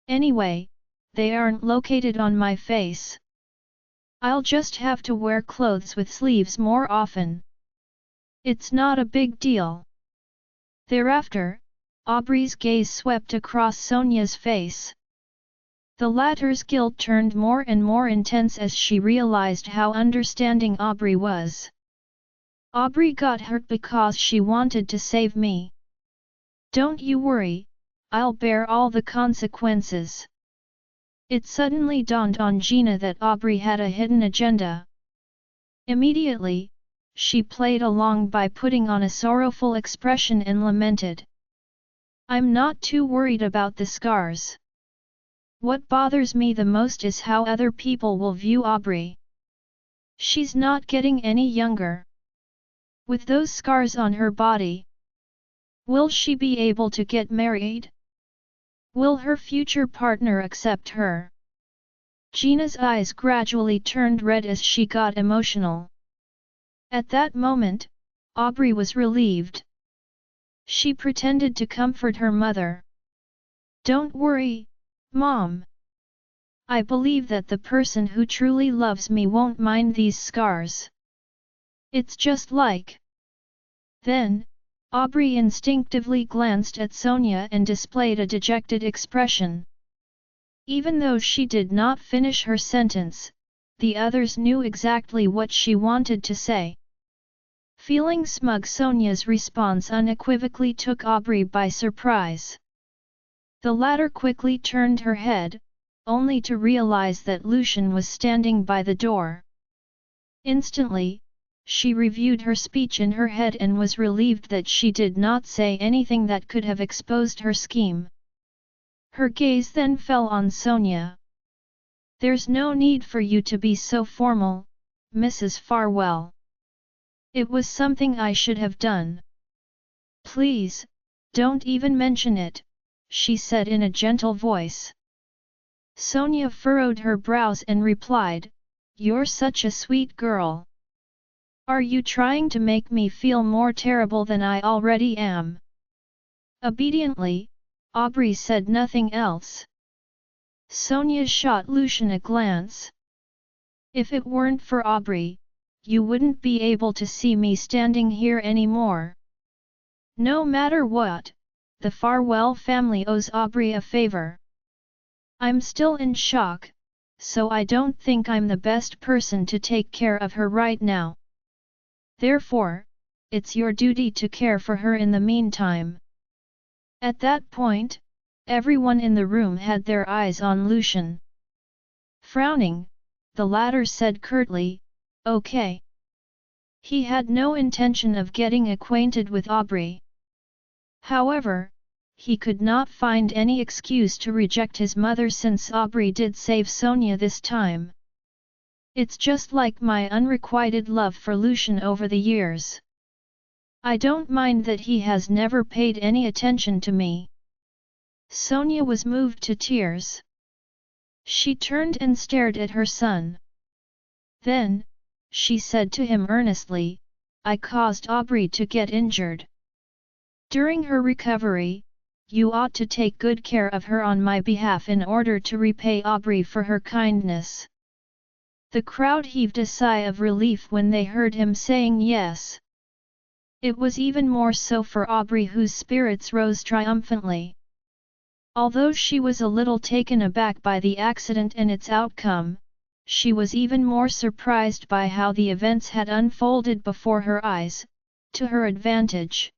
Anyway, they aren't located on my face. I'll just have to wear clothes with sleeves more often. It's not a big deal." Thereafter, Aubrey's gaze swept across Sonia's face. The latter's guilt turned more and more intense as she realized how understanding Aubrey was. "Aubrey got hurt because she wanted to save me. Don't you worry, I'll bear all the consequences." It suddenly dawned on Gina that Aubrey had a hidden agenda. Immediately, she played along by putting on a sorrowful expression and lamented. "I'm not too worried about the scars. What bothers me the most is how other people will view Aubrey. She's not getting any younger. With those scars on her body. Will she be able to get married? Will her future partner accept her? Gina's eyes gradually turned red as she got emotional. At that moment, Aubrey was relieved. She pretended to comfort her mother. Don't worry, Mom. I believe that the person who truly loves me won't mind these scars. It's just like. Then, Aubrey instinctively glanced at Sonia and displayed a dejected expression. Even though she did not finish her sentence, the others knew exactly what she wanted to say. Feeling smug, Sonia's response unequivocally took Aubrey by surprise. The latter quickly turned her head, only to realize that Lucian was standing by the door. Instantly, she reviewed her speech in her head and was relieved that she did not say anything that could have exposed her scheme. Her gaze then fell on Sonia. There's no need for you to be so formal, Mrs. Farwell. It was something I should have done. Please, don't even mention it, she said in a gentle voice. Sonia furrowed her brows and replied, You're such a sweet girl. Are you trying to make me feel more terrible than I already am? Obediently, Aubrey said nothing else. Sonia shot Lucian a glance. If it weren't for Aubrey, you wouldn't be able to see me standing here anymore. No matter what, the Farwell family owes Aubrey a favor. I'm still in shock, so I don't think I'm the best person to take care of her right now. Therefore, it's your duty to care for her in the meantime. At that point, everyone in the room had their eyes on Lucian. Frowning, the latter said curtly, Okay. He had no intention of getting acquainted with Aubrey. However, he could not find any excuse to reject his mother since Aubrey did save Sonia this time. It's just like my unrequited love for Lucian over the years. I don't mind that he has never paid any attention to me. Sonia was moved to tears. She turned and stared at her son. Then, she said to him earnestly, I caused Aubrey to get injured. During her recovery, you ought to take good care of her on my behalf in order to repay Aubrey for her kindness. The crowd heaved a sigh of relief when they heard him saying yes. It was even more so for Aubrey, whose spirits rose triumphantly. Although she was a little taken aback by the accident and its outcome, she was even more surprised by how the events had unfolded before her eyes, to her advantage.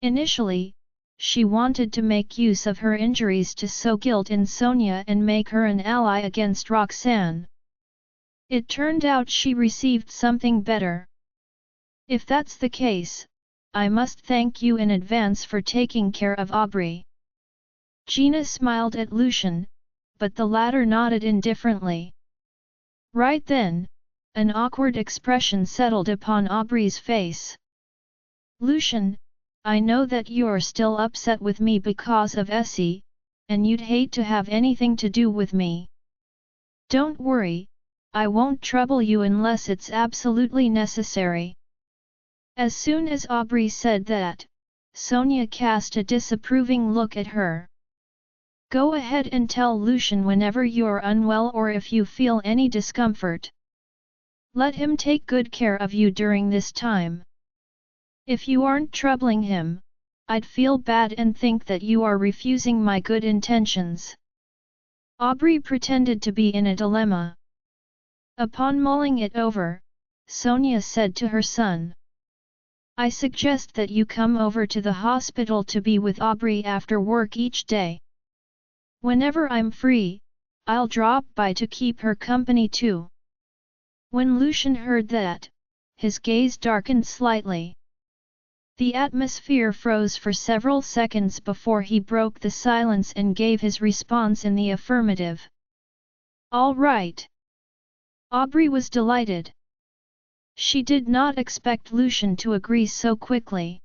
Initially, she wanted to make use of her injuries to sow guilt in Sonia and make her an ally against Roxanne. It turned out she received something better. If that's the case, I must thank you in advance for taking care of Aubrey. Gina smiled at Lucian, but the latter nodded indifferently. Right then, an awkward expression settled upon Aubrey's face. Lucian, I know that you're still upset with me because of Essie, and you'd hate to have anything to do with me. Don't worry, I won't trouble you unless it's absolutely necessary. As soon as Aubrey said that, Sonia cast a disapproving look at her. Go ahead and tell Lucian whenever you're unwell or if you feel any discomfort. Let him take good care of you during this time. If you aren't troubling him, I'd feel bad and think that you are refusing my good intentions. Aubrey pretended to be in a dilemma. Upon mulling it over, Sonia said to her son, I suggest that you come over to the hospital to be with Aubrey after work each day. Whenever I'm free, I'll drop by to keep her company too. When Lucian heard that, his gaze darkened slightly. The atmosphere froze for several seconds before he broke the silence and gave his response in the affirmative. All right. Aubrey was delighted. She did not expect Lucian to agree so quickly.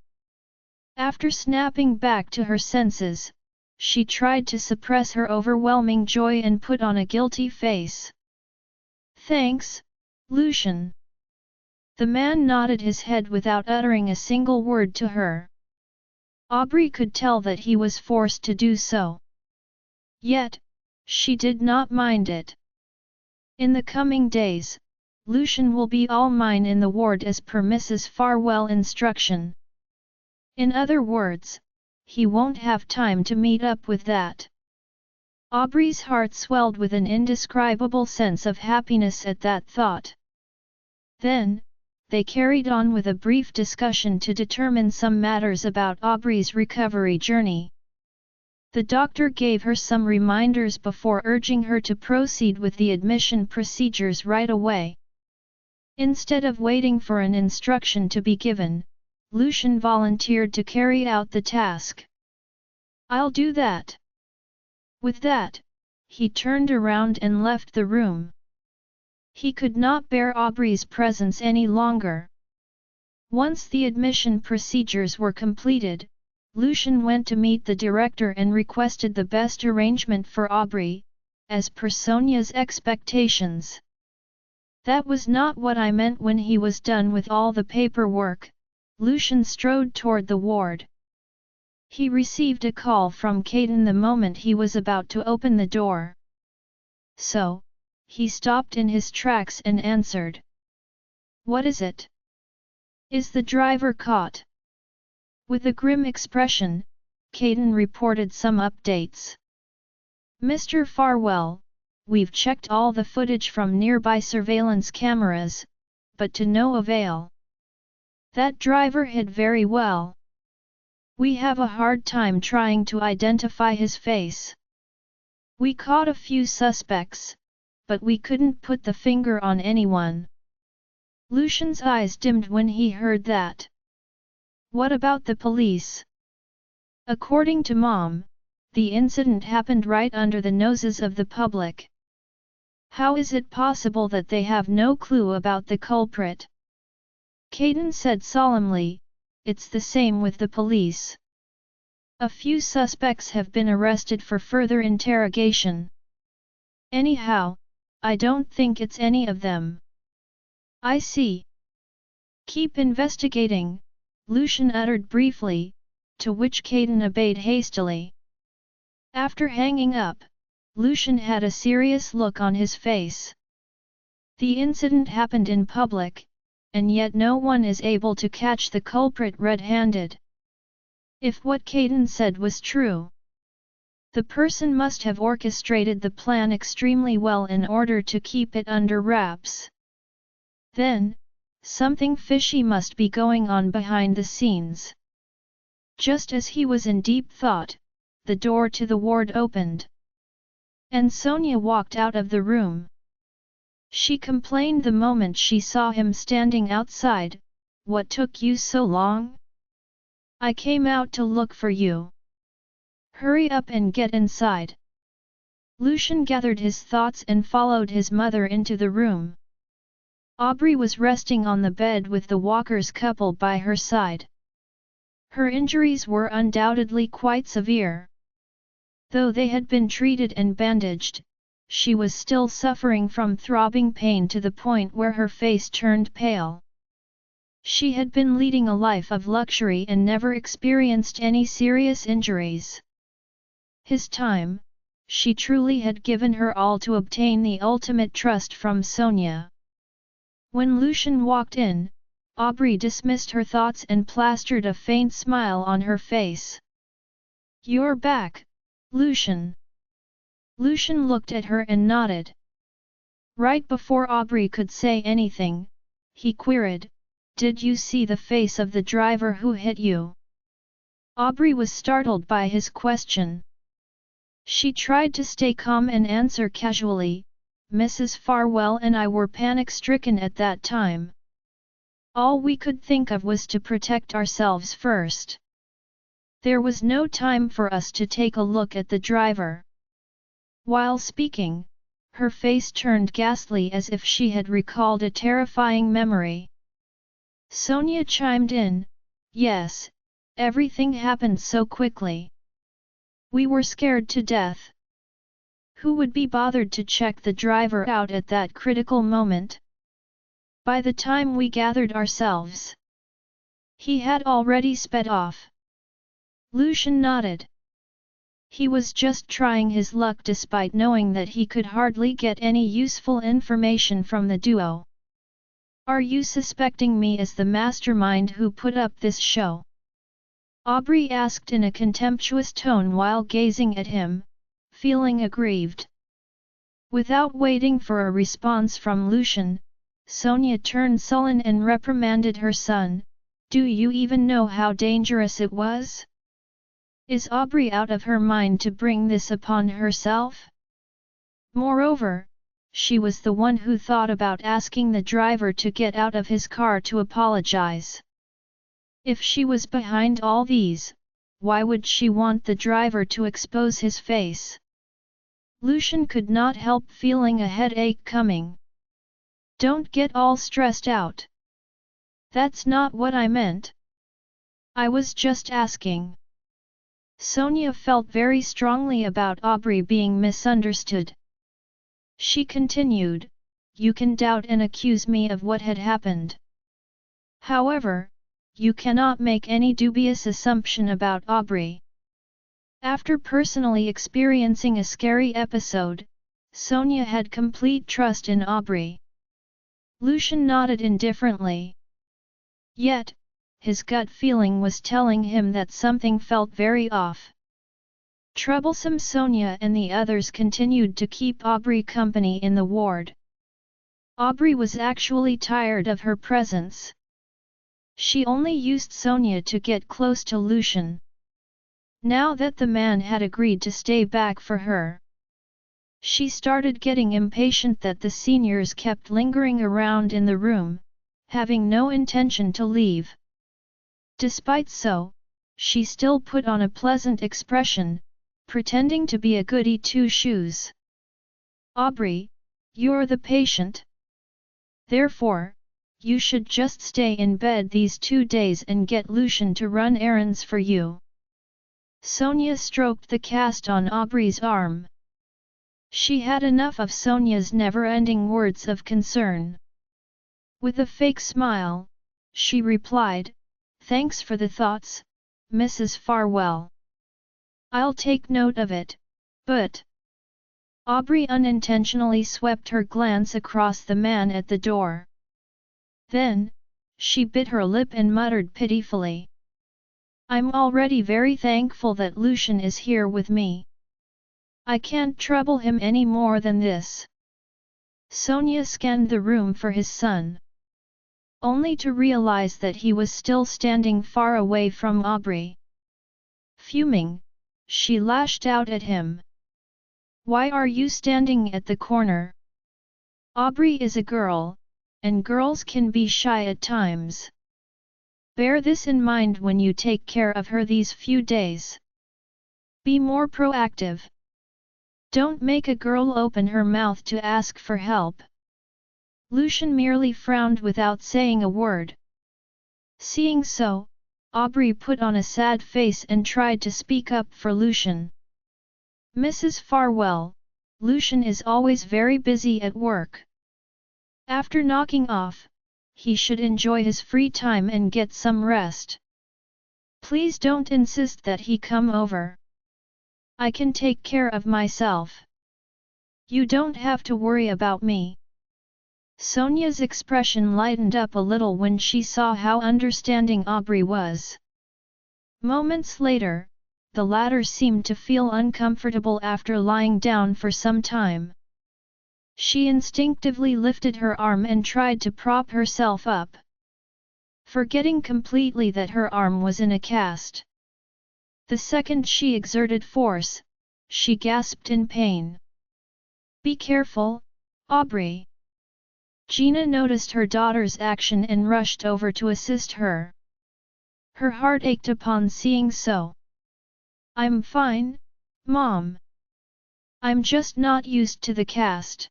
After snapping back to her senses, she tried to suppress her overwhelming joy and put on a guilty face. "Thanks, Lucian." The man nodded his head without uttering a single word to her. Aubrey could tell that he was forced to do so. Yet, she did not mind it. In the coming days, Lucian will be all mine in the ward as per Mrs. Farwell instruction. In other words, he won't have time to meet up with that. Aubrey's heart swelled with an indescribable sense of happiness at that thought. Then, they carried on with a brief discussion to determine some matters about Aubrey's recovery journey. The doctor gave her some reminders before urging her to proceed with the admission procedures right away. Instead of waiting for an instruction to be given, Lucian volunteered to carry out the task. "I'll do that." With that, he turned around and left the room. He could not bear Aubrey's presence any longer. Once the admission procedures were completed, Lucian went to meet the director and requested the best arrangement for Aubrey, as per Sonia's expectations. "That was not what I meant." When he was done with all the paperwork, Lucian strode toward the ward. He received a call from Caden the moment he was about to open the door. So, he stopped in his tracks and answered. "What is it? Is the driver caught?" With a grim expression, Caden reported some updates. "Mr. Farwell, we've checked all the footage from nearby surveillance cameras, but to no avail. That driver hid very well. We have a hard time trying to identify his face. We caught a few suspects, but we couldn't put the finger on anyone." Lucian's eyes dimmed when he heard that. "What about the police?" "According to Mom, the incident happened right under the noses of the public. How is it possible that they have no clue about the culprit?" Caden said solemnly, "It's the same with the police. A few suspects have been arrested for further interrogation. Anyhow, I don't think it's any of them." "I see. Keep investigating," Lucian uttered briefly, to which Caden obeyed hastily. After hanging up, Lucian had a serious look on his face. The incident happened in public, and yet no one is able to catch the culprit red-handed. If what Caden said was true, the person must have orchestrated the plan extremely well in order to keep it under wraps. Then, something fishy must be going on behind the scenes. Just as he was in deep thought, the door to the ward opened. And Sonia walked out of the room. She complained the moment she saw him standing outside, "What took you so long? I came out to look for you. Hurry up and get inside." Lucian gathered his thoughts and followed his mother into the room. Aubrey was resting on the bed with the Walkers couple by her side. Her injuries were undoubtedly quite severe. Though they had been treated and bandaged, she was still suffering from throbbing pain to the point where her face turned pale. She had been leading a life of luxury and never experienced any serious injuries. This time, she truly had given her all to obtain the ultimate trust from Sonia. When Lucian walked in, Aubrey dismissed her thoughts and plastered a faint smile on her face. "You're back, Lucian." Lucian looked at her and nodded. Right before Aubrey could say anything, he queried, "Did you see the face of the driver who hit you?" Aubrey was startled by his question. She tried to stay calm and answer casually, "Mrs. Farwell and I were panic-stricken at that time. All we could think of was to protect ourselves first. There was no time for us to take a look at the driver." While speaking, her face turned ghastly as if she had recalled a terrifying memory. Sonia chimed in, "Yes, Everything happened so quickly. We were scared to death. Who would be bothered to check the driver out at that critical moment? By the time we gathered ourselves, he had already sped off. Lucian nodded. He was just trying his luck despite knowing that he could hardly get any useful information from the duo. Are you suspecting me as the mastermind who put up this show? Aubrey asked in a contemptuous tone while gazing at him, feeling aggrieved. Without waiting for a response from Lucian, Sonia turned sullen and reprimanded her son. Do you even know how dangerous it was? Is Aubrey out of her mind to bring this upon herself? Moreover, she was the one who thought about asking the driver to get out of his car to apologize. If she was behind all these, why would she want the driver to expose his face? Lucian could not help feeling a headache coming. Don't get all stressed out. That's not what I meant. I was just asking. Sonia felt very strongly about Aubrey being misunderstood. She continued, you can doubt and accuse me of what had happened. However, you cannot make any dubious assumption about Aubrey. After personally experiencing a scary episode, Sonia had complete trust in Aubrey. Lucian nodded indifferently. Yet, his gut feeling was telling him that something felt very off. Troublesome Sonia and the others continued to keep Aubrey company in the ward. Aubrey was actually tired of her presence. She only used Sonia to get close to Lucian. Now that the man had agreed to stay back for her, she started getting impatient that the seniors kept lingering around in the room, having no intention to leave. Despite so, she still put on a pleasant expression, pretending to be a goody two-shoes. Aubrey, you're the patient. Therefore, you should just stay in bed these 2 days and get Lucian to run errands for you. Sonia stroked the cast on Aubrey's arm. She had enough of Sonia's never-ending words of concern. With a fake smile, she replied, thanks for the thoughts, Mrs. Farwell. I'll take note of it, but… Aubrey unintentionally swept her glance across the man at the door. Then, she bit her lip and muttered pitifully. I'm already very thankful that Lucian is here with me. I can't trouble him any more than this. Sonia scanned the room for his son, only to realize that he was still standing far away from Aubrey. Fuming, she lashed out at him. Why are you standing at the corner? Aubrey is a girl, and girls can be shy at times. Bear this in mind when you take care of her these few days. Be more proactive. Don't make a girl open her mouth to ask for help. Lucian merely frowned without saying a word. Seeing so, Aubrey put on a sad face and tried to speak up for Lucian. Mrs. Farwell, Lucian is always very busy at work. After knocking off, he should enjoy his free time and get some rest. Please don't insist that he come over. I can take care of myself. You don't have to worry about me. Sonia's expression lightened up a little when she saw how understanding Aubrey was. Moments later, the latter seemed to feel uncomfortable after lying down for some time. She instinctively lifted her arm and tried to prop herself up, forgetting completely that her arm was in a cast. The second she exerted force, she gasped in pain. Be careful, Aubrey. Gina noticed her daughter's action and rushed over to assist her. Her heart ached upon seeing so. I'm fine, Mom. I'm just not used to the cast.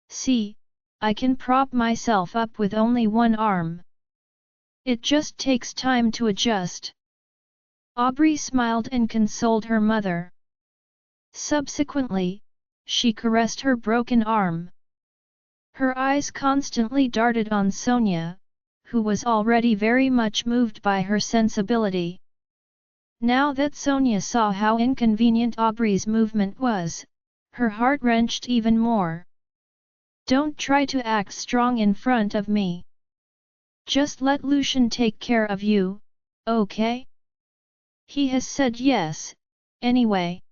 See, I can prop myself up with only one arm. It just takes time to adjust. Aubrey smiled and consoled her mother. Subsequently, she caressed her broken arm. Her eyes constantly darted on Sonia, who was already very much moved by her sensibility. Now that Sonia saw how inconvenient Aubrey's movement was, her heart wrenched even more. Don't try to act strong in front of me. Just let Lucian take care of you, okay? He has said yes, anyway.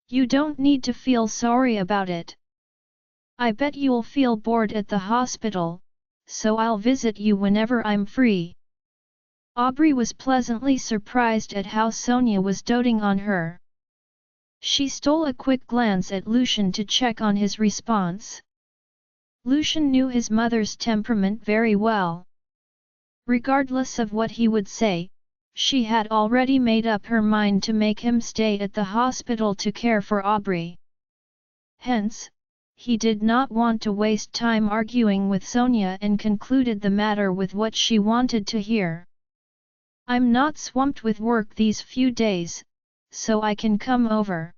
You don't need to feel sorry about it. I bet you'll feel bored at the hospital, so I'll visit you whenever I'm free. Aubrey was pleasantly surprised at how Sonia was doting on her. She stole a quick glance at Lucian to check on his response. Lucian knew his mother's temperament very well. Regardless of what he would say, she had already made up her mind to make him stay at the hospital to care for Aubrey. Hence, he did not want to waste time arguing with Sonia and concluded the matter with what she wanted to hear. I'm not swamped with work these few days, so I can come over.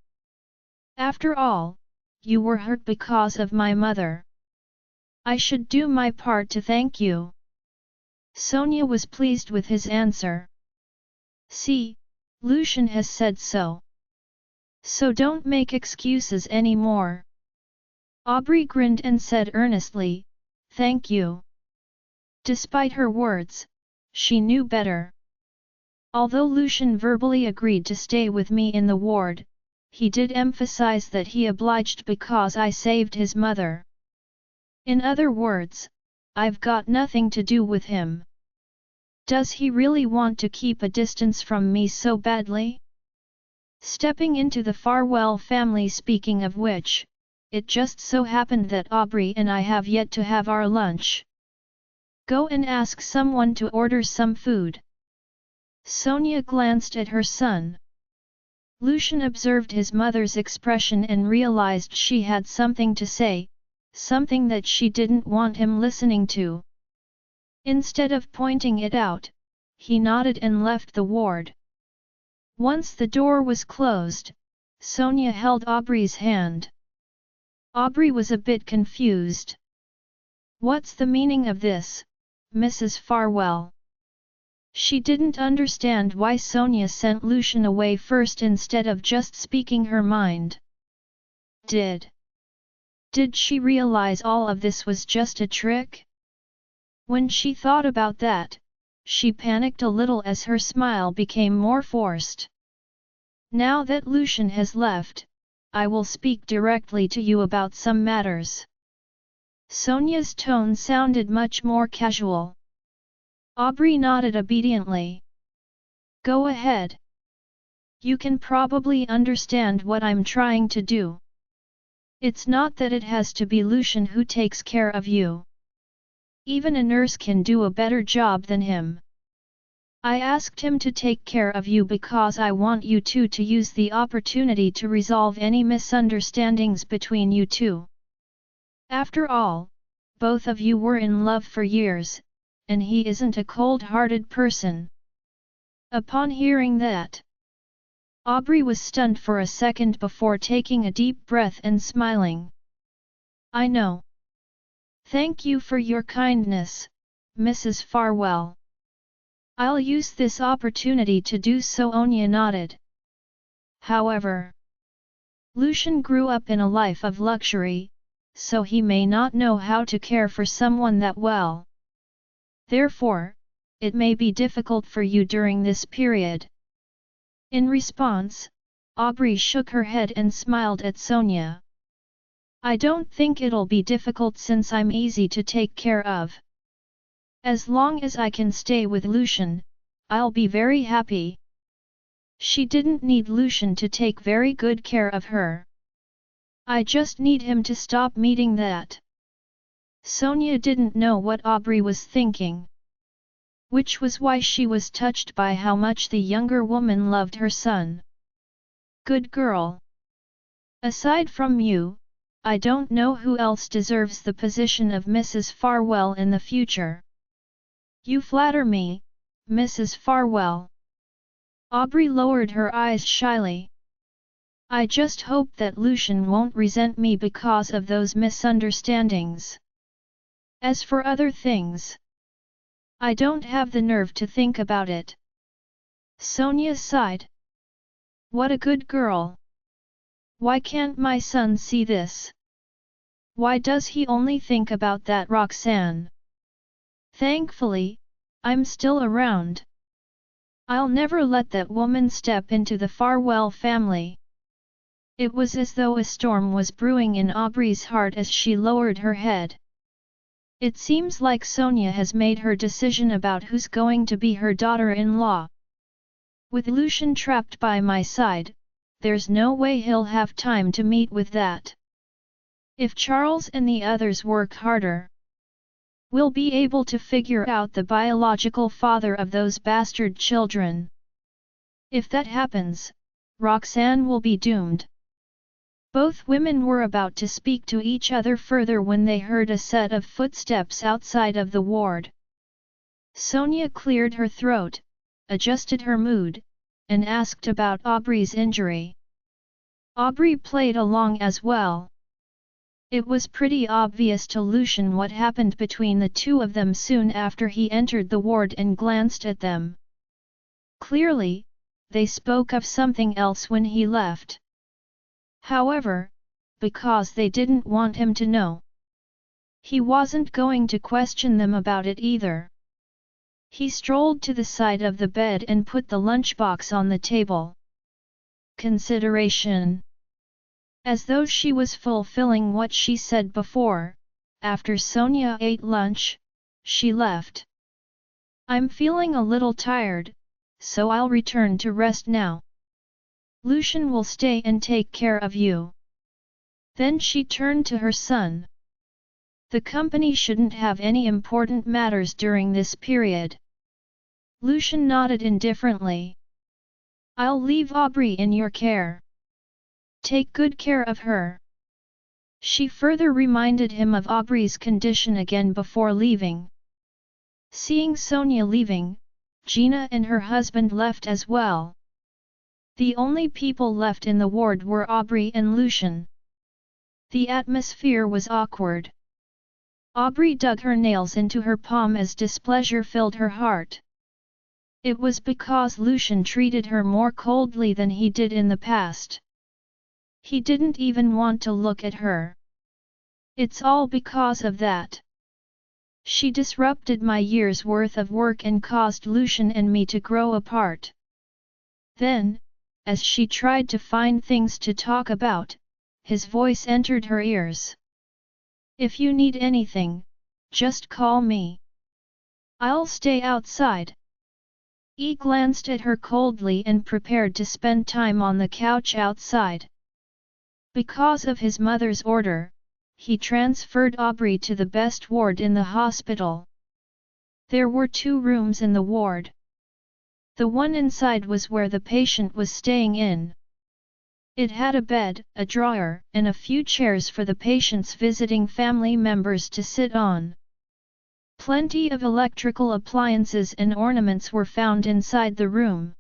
After all, you were hurt because of my mother. I should do my part to thank you. Sonia was pleased with his answer. See, Lucian has said so. So don't make excuses anymore. Aubrey grinned and said earnestly, thank you. Despite her words, she knew better. Although Lucian verbally agreed to stay with me in the ward, he did emphasize that he obliged because I saved his mother. In other words, I've got nothing to do with him. Does he really want to keep a distance from me so badly? Stepping into the Farwell family, speaking of which, it just so happened that Aubrey and I have yet to have our lunch. Go and ask someone to order some food. Sonia glanced at her son. Lucian observed his mother's expression and realized she had something to say, something that she didn't want him listening to. Instead of pointing it out, he nodded and left the ward. Once the door was closed, Sonia held Aubrey's hand. Aubrey was a bit confused. What's the meaning of this, Mrs. Farwell? She didn't understand why Sonia sent Lucian away first instead of just speaking her mind. Did she realize all of this was just a trick? When she thought about that, she panicked a little as her smile became more forced. Now that Lucian has left, I will speak directly to you about some matters. Sonia's tone sounded much more casual. Aubrey nodded obediently. Go ahead. You can probably understand what I'm trying to do. It's not that it has to be Lucian who takes care of you. Even a nurse can do a better job than him. I asked him to take care of you because I want you two to use the opportunity to resolve any misunderstandings between you two. After all, both of you were in love for years, and he isn't a cold-hearted person. Upon hearing that, Aubrey was stunned for a second before taking a deep breath and smiling. I know. Thank you for your kindness, Mrs. Farwell. I'll use this opportunity to do so. Sonia nodded. However, Lucian grew up in a life of luxury, so he may not know how to care for someone that well. Therefore, it may be difficult for you during this period. In response, Aubrey shook her head and smiled at Sonia. I don't think it'll be difficult since I'm easy to take care of. As long as I can stay with Lucian, I'll be very happy. She didn't need Lucian to take very good care of her. I just need him to stop meeting that. Sonia didn't know what Aubrey was thinking, which was why she was touched by how much the younger woman loved her son. Good girl. Aside from you, I don't know who else deserves the position of Mrs. Farwell in the future. You flatter me, Mrs. Farwell. Aubrey lowered her eyes shyly. I just hope that Lucian won't resent me because of those misunderstandings. As for other things, I don't have the nerve to think about it. Sonia sighed. What a good girl. Why can't my son see this? Why does he only think about that Roxanne? Thankfully, I'm still around. I'll never let that woman step into the Farwell family. It was as though a storm was brewing in Aubrey's heart as she lowered her head. It seems like Sonia has made her decision about who's going to be her daughter-in-law. With Lucian trapped by my side, there's no way he'll have time to meet with that. If Charles and the others work harder, we'll be able to figure out the biological father of those bastard children. If that happens, Roxanne will be doomed. Both women were about to speak to each other further when they heard a set of footsteps outside of the ward. Sonia cleared her throat, adjusted her mood, and asked about Aubrey's injury. Aubrey played along as well. It was pretty obvious to Lucian what happened between the two of them soon after he entered the ward and glanced at them. Clearly, they spoke of something else when he left. However, because they didn't want him to know, he wasn't going to question them about it either. He strolled to the side of the bed and put the lunchbox on the table. Consideration. As though she was fulfilling what she said before, after Sonia ate lunch, she left. I'm feeling a little tired, so I'll return to rest now. Lucian will stay and take care of you. Then she turned to her son. The company shouldn't have any important matters during this period. Lucian nodded indifferently. I'll leave Aubrey in your care. Take good care of her. She further reminded him of Aubrey's condition again before leaving. Seeing Sonia leaving, Gina and her husband left as well. The only people left in the ward were Aubrey and Lucian. The atmosphere was awkward. Aubrey dug her nails into her palm as displeasure filled her heart. It was because Lucian treated her more coldly than he did in the past. He didn't even want to look at her. It's all because of that. She disrupted my year's worth of work and caused Lucian and me to grow apart. Then, as she tried to find things to talk about, his voice entered her ears. If you need anything, just call me. I'll stay outside. He glanced at her coldly and prepared to spend time on the couch outside. Because of his mother's order, he transferred Aubrey to the best ward in the hospital. There were 2 rooms in the ward. The one inside was where the patient was staying in. It had a bed, a drawer, and a few chairs for the patient's visiting family members to sit on. Plenty of electrical appliances and ornaments were found inside the room.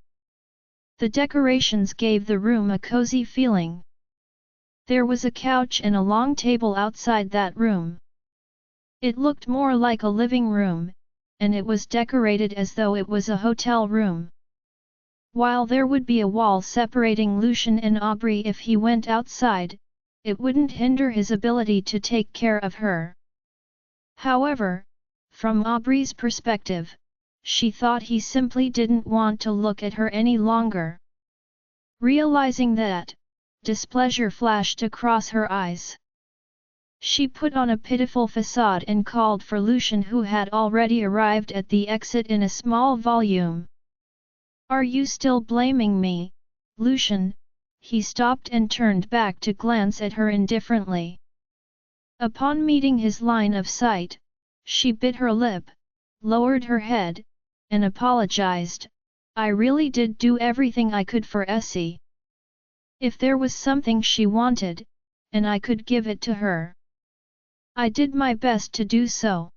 The decorations gave the room a cozy feeling. There was a couch and a long table outside that room. It looked more like a living room, and it was decorated as though it was a hotel room. While there would be a wall separating Lucian and Aubrey if he went outside, it wouldn't hinder his ability to take care of her. However, from Aubrey's perspective, she thought he simply didn't want to look at her any longer. Realizing that, displeasure flashed across her eyes. She put on a pitiful facade and called for Lucian, who had already arrived at the exit in a small volume. Are you still blaming me, Lucian? He stopped and turned back to glance at her indifferently. Upon meeting his line of sight, she bit her lip, lowered her head, and apologized. I really did do everything I could for Essie. If there was something she wanted, and I could give it to her, I did my best to do so.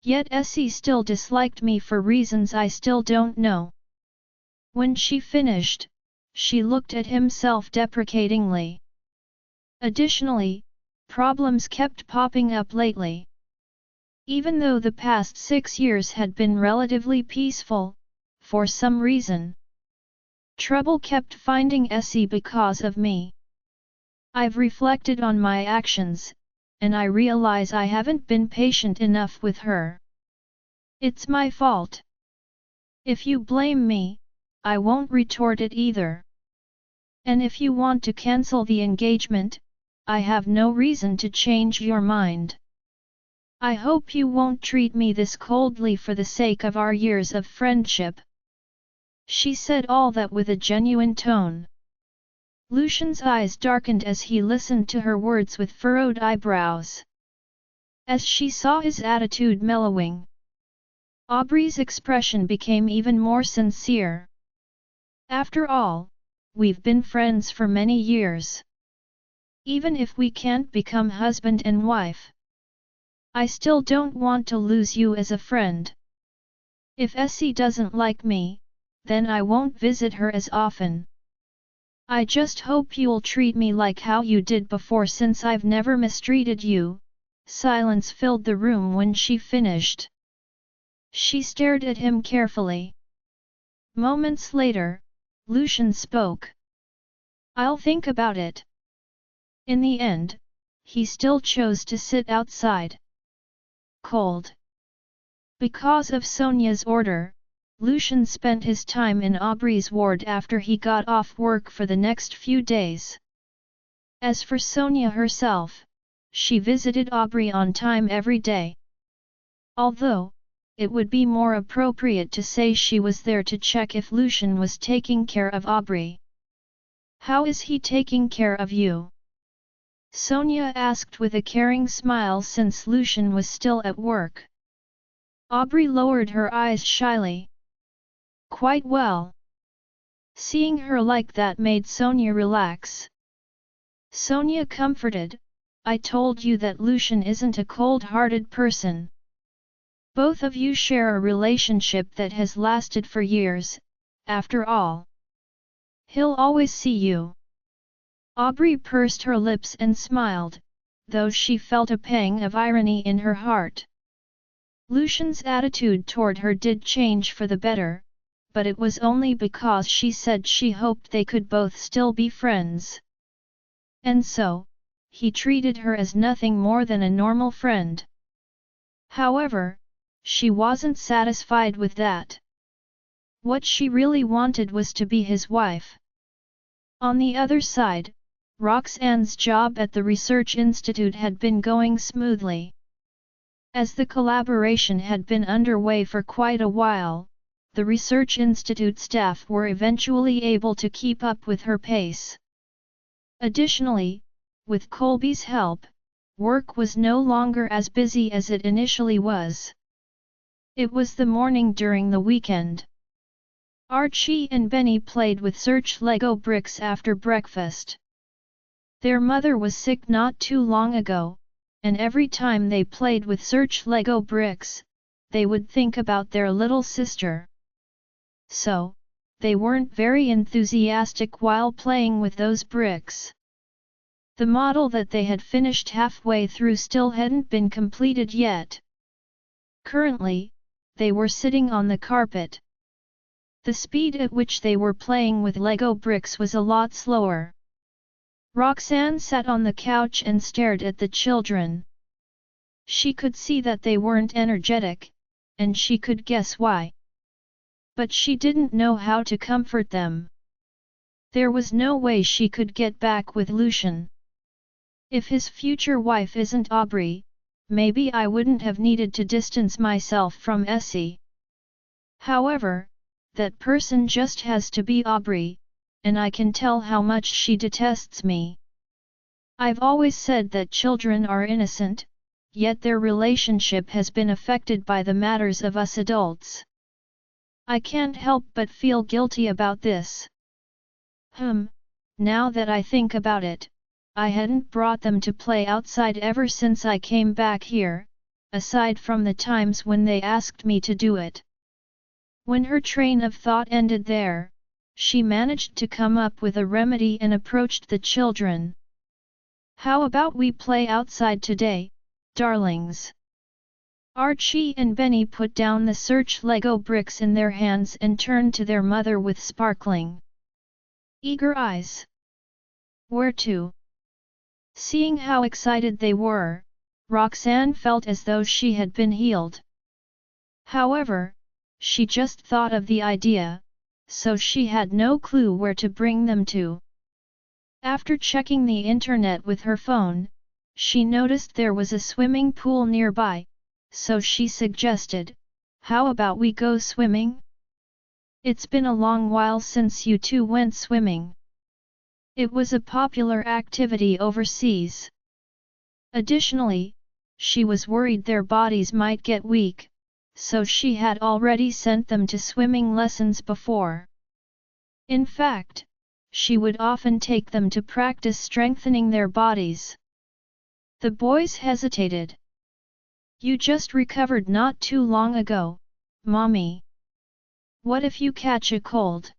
Yet Essie still disliked me for reasons I still don't know. When she finished, she looked at him self-deprecatingly. Additionally, problems kept popping up lately. Even though the past 6 years had been relatively peaceful, for some reason, trouble kept finding Essie because of me. I've reflected on my actions, and I realize I haven't been patient enough with her. It's my fault. If you blame me, I won't retort it either. And if you want to cancel the engagement, I have no reason to change your mind. I hope you won't treat me this coldly for the sake of our years of friendship. She said all that with a genuine tone. Lucian's eyes darkened as he listened to her words with furrowed eyebrows. As she saw his attitude mellowing, Aubrey's expression became even more sincere. After all, we've been friends for many years. Even if we can't become husband and wife, I still don't want to lose you as a friend. If Essie doesn't like me, then I won't visit her as often. I just hope you'll treat me like how you did before, since I've never mistreated you. Silence filled the room when she finished. She stared at him carefully. Moments later, Lucian spoke. I'll think about it. In the end, he still chose to sit outside. Cold. Because of Sonia's order, Lucian spent his time in Aubrey's ward after he got off work for the next few days. As for Sonia herself, she visited Aubrey on time every day. Although, it would be more appropriate to say she was there to check if Lucian was taking care of Aubrey. How is he taking care of you? Sonia asked with a caring smile since Lucian was still at work. Aubrey lowered her eyes shyly. Quite well. Seeing her like that made Sonia relax. Sonia comforted, I told you that Lucian isn't a cold-hearted person. Both of you share a relationship that has lasted for years, after all. He'll always see you. Aubrey pursed her lips and smiled, though she felt a pang of irony in her heart. Lucian's attitude toward her did change for the better, but it was only because she said she hoped they could both still be friends. And so, he treated her as nothing more than a normal friend. However, she wasn't satisfied with that. What she really wanted was to be his wife. On the other side, Roxanne's job at the research institute had been going smoothly. As the collaboration had been underway for quite a while, the research institute staff were eventually able to keep up with her pace. Additionally, with Colby's help, work was no longer as busy as it initially was. It was the morning during the weekend. Archie and Benny played with search Lego bricks after breakfast. Their mother was sick not too long ago, and every time they played with search Lego bricks, they would think about their little sister. So, they weren't very enthusiastic while playing with those bricks. The model that they had finished halfway through still hadn't been completed yet. Currently, they were sitting on the carpet. The speed at which they were playing with Lego bricks was a lot slower. Roxanne sat on the couch and stared at the children. She could see that they weren't energetic, and she could guess why. But she didn't know how to comfort them. There was no way she could get back with Lucian. If his future wife isn't Aubrey, maybe I wouldn't have needed to distance myself from Essie. However, that person just has to be Aubrey, and I can tell how much she detests me. I've always said that children are innocent, yet their relationship has been affected by the matters of us adults. I can't help but feel guilty about this. Now that I think about it, I hadn't brought them to play outside ever since I came back here, aside from the times when they asked me to do it. When her train of thought ended there, she managed to come up with a remedy and approached the children. "How about we play outside today, darlings?" Archie and Benny put down the search Lego bricks in their hands and turned to their mother with sparkling, eager eyes. "Where to?" Seeing how excited they were, Roxanne felt as though she had been healed. However, she just thought of the idea, so she had no clue where to bring them to. After checking the internet with her phone, she noticed there was a swimming pool nearby, so she suggested, "How about we go swimming? It's been a long while since you two went swimming." It was a popular activity overseas. Additionally, she was worried their bodies might get weak, so she had already sent them to swimming lessons before. In fact, she would often take them to practice strengthening their bodies. The boys hesitated. "You just recovered not too long ago, Mommy. What if you catch a cold?"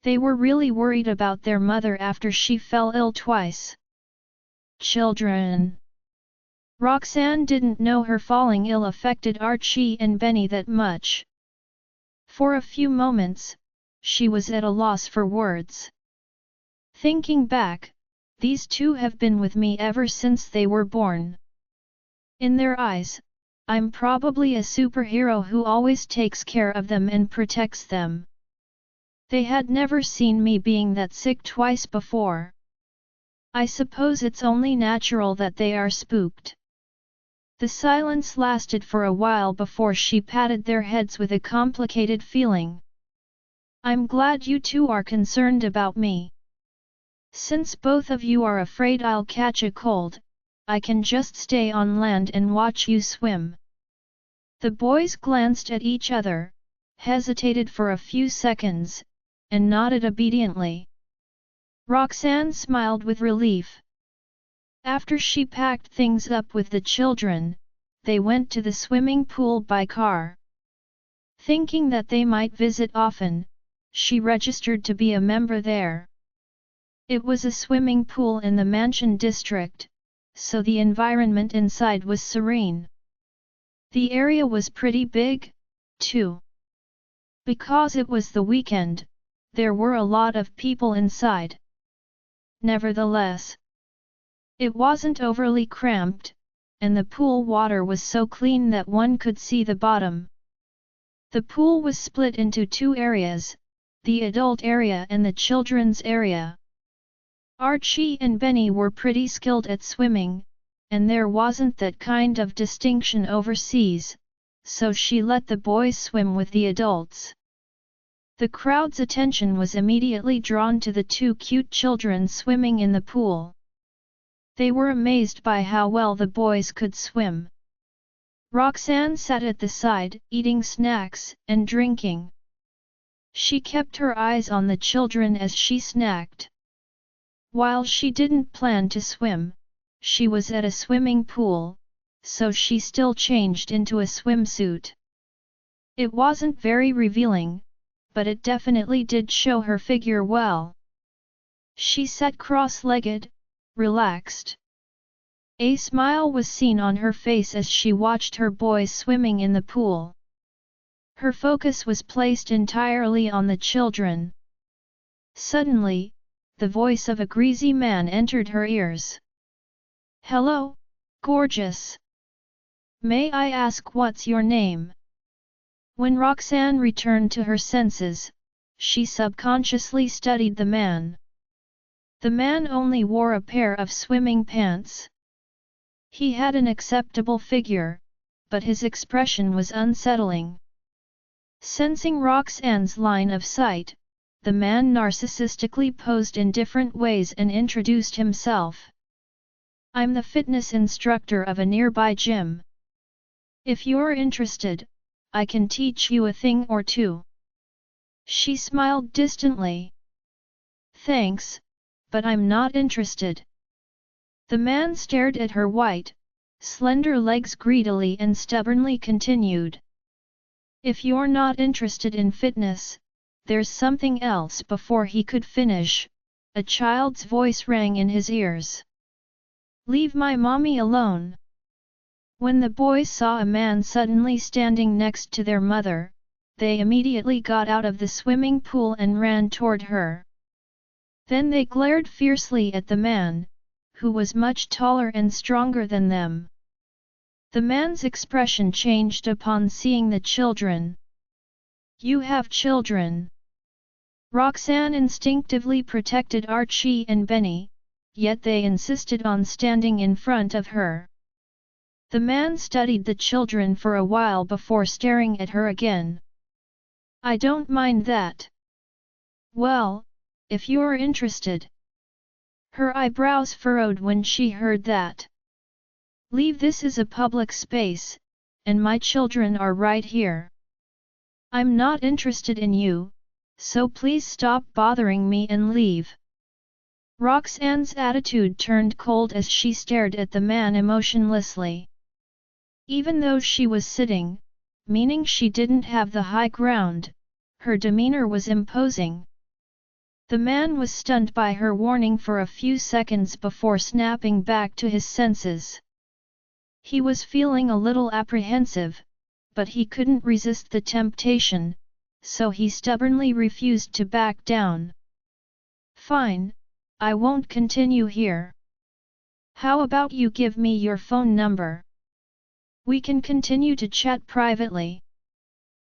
They were really worried about their mother after she fell ill twice. Children. Roxanne didn't know her falling ill affected Archie and Benny that much. For a few moments, she was at a loss for words. Thinking back, these two have been with me ever since they were born. In their eyes, I'm probably a superhero who always takes care of them and protects them. They had never seen me being that sick twice before. I suppose it's only natural that they are spooked. The silence lasted for a while before she patted their heads with a complicated feeling. "I'm glad you two are concerned about me. Since both of you are afraid I'll catch a cold, I can just stay on land and watch you swim." The boys glanced at each other, hesitated for a few seconds, and nodded obediently. Roxanne smiled with relief. After she packed things up with the children, they went to the swimming pool by car. Thinking that they might visit often, she registered to be a member there. It was a swimming pool in the mansion district, so the environment inside was serene. The area was pretty big, too. Because it was the weekend, there were a lot of people inside. Nevertheless, it wasn't overly cramped, and the pool water was so clean that one could see the bottom. The pool was split into two areas, the adult area and the children's area. Archie and Benny were pretty skilled at swimming, and there wasn't that kind of distinction overseas, so she let the boys swim with the adults. The crowd's attention was immediately drawn to the two cute children swimming in the pool. They were amazed by how well the boys could swim. Roxanne sat at the side, eating snacks and drinking. She kept her eyes on the children as she snacked. While she didn't plan to swim, she was at a swimming pool, so she still changed into a swimsuit. It wasn't very revealing, but it definitely did show her figure well. She sat cross-legged, relaxed. A smile was seen on her face as she watched her boys swimming in the pool. Her focus was placed entirely on the children. Suddenly, the voice of a greasy man entered her ears. "Hello, gorgeous. May I ask what's your name?" When Roxanne returned to her senses, she subconsciously studied the man. The man only wore a pair of swimming pants. He had an acceptable figure, but his expression was unsettling. Sensing Roxanne's line of sight, the man narcissistically posed in different ways and introduced himself. "I'm the fitness instructor of a nearby gym. If you're interested, I can teach you a thing or two." She smiled distantly. "Thanks, but I'm not interested." The man stared at her white, slender legs greedily and stubbornly continued. "If you're not interested in fitness, there's something else. Before he could finish, a child's voice rang in his ears. Leave my mommy alone. When the boys saw a man suddenly standing next to their mother, they immediately got out of the swimming pool and ran toward her. Then they glared fiercely at the man, who was much taller and stronger than them. The man's expression changed upon seeing the children. You have children. Roxanne instinctively protected Archie and Benny, yet they insisted on standing in front of her. The man studied the children for a while before staring at her again. I don't mind that. Well, if you're interested. Her eyebrows furrowed when she heard that. Leave, this is a public space, and my children are right here. I'm not interested in you, so please stop bothering me and leave. Roxanne's attitude turned cold as she stared at the man emotionlessly. Even though she was sitting, meaning she didn't have the high ground, her demeanor was imposing. The man was stunned by her warning for a few seconds before snapping back to his senses. He was feeling a little apprehensive, but he couldn't resist the temptation, so he stubbornly refused to back down. Fine, I won't continue here. How about you give me your phone number? We can continue to chat privately.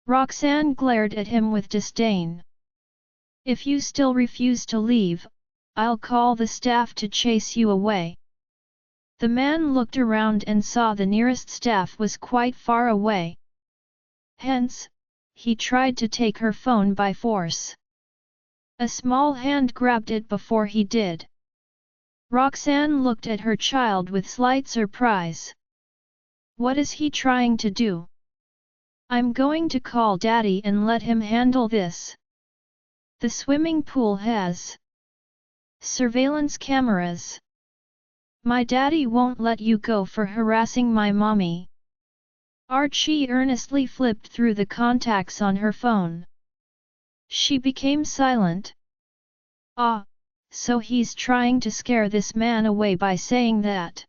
Roxanne glared at him with disdain. If you still refuse to leave, I'll call the staff to chase you away. The man looked around and saw the nearest staff was quite far away. Hence, he tried to take her phone by force. A small hand grabbed it before he did. Roxanne looked at her child with slight surprise. What is he trying to do? I'm going to call Daddy and let him handle this. The swimming pool has surveillance cameras. My daddy won't let you go for harassing my mommy. Archie earnestly flipped through the contacts on her phone. She became silent. Ah, so he's trying to scare this man away by saying that.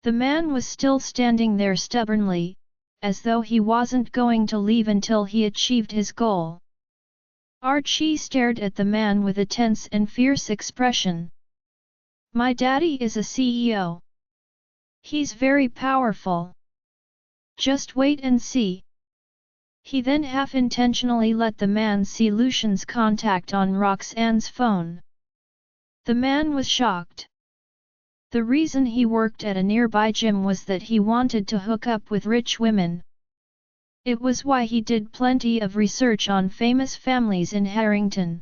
The man was still standing there stubbornly, as though he wasn't going to leave until he achieved his goal. Archie stared at the man with a tense and fierce expression. My daddy is a CEO. He's very powerful. Just wait and see. He then half-intentionally let the man see Lucian's contact on Roxanne's phone. The man was shocked. The reason he worked at a nearby gym was that he wanted to hook up with rich women. It was why he did plenty of research on famous families in Harrington.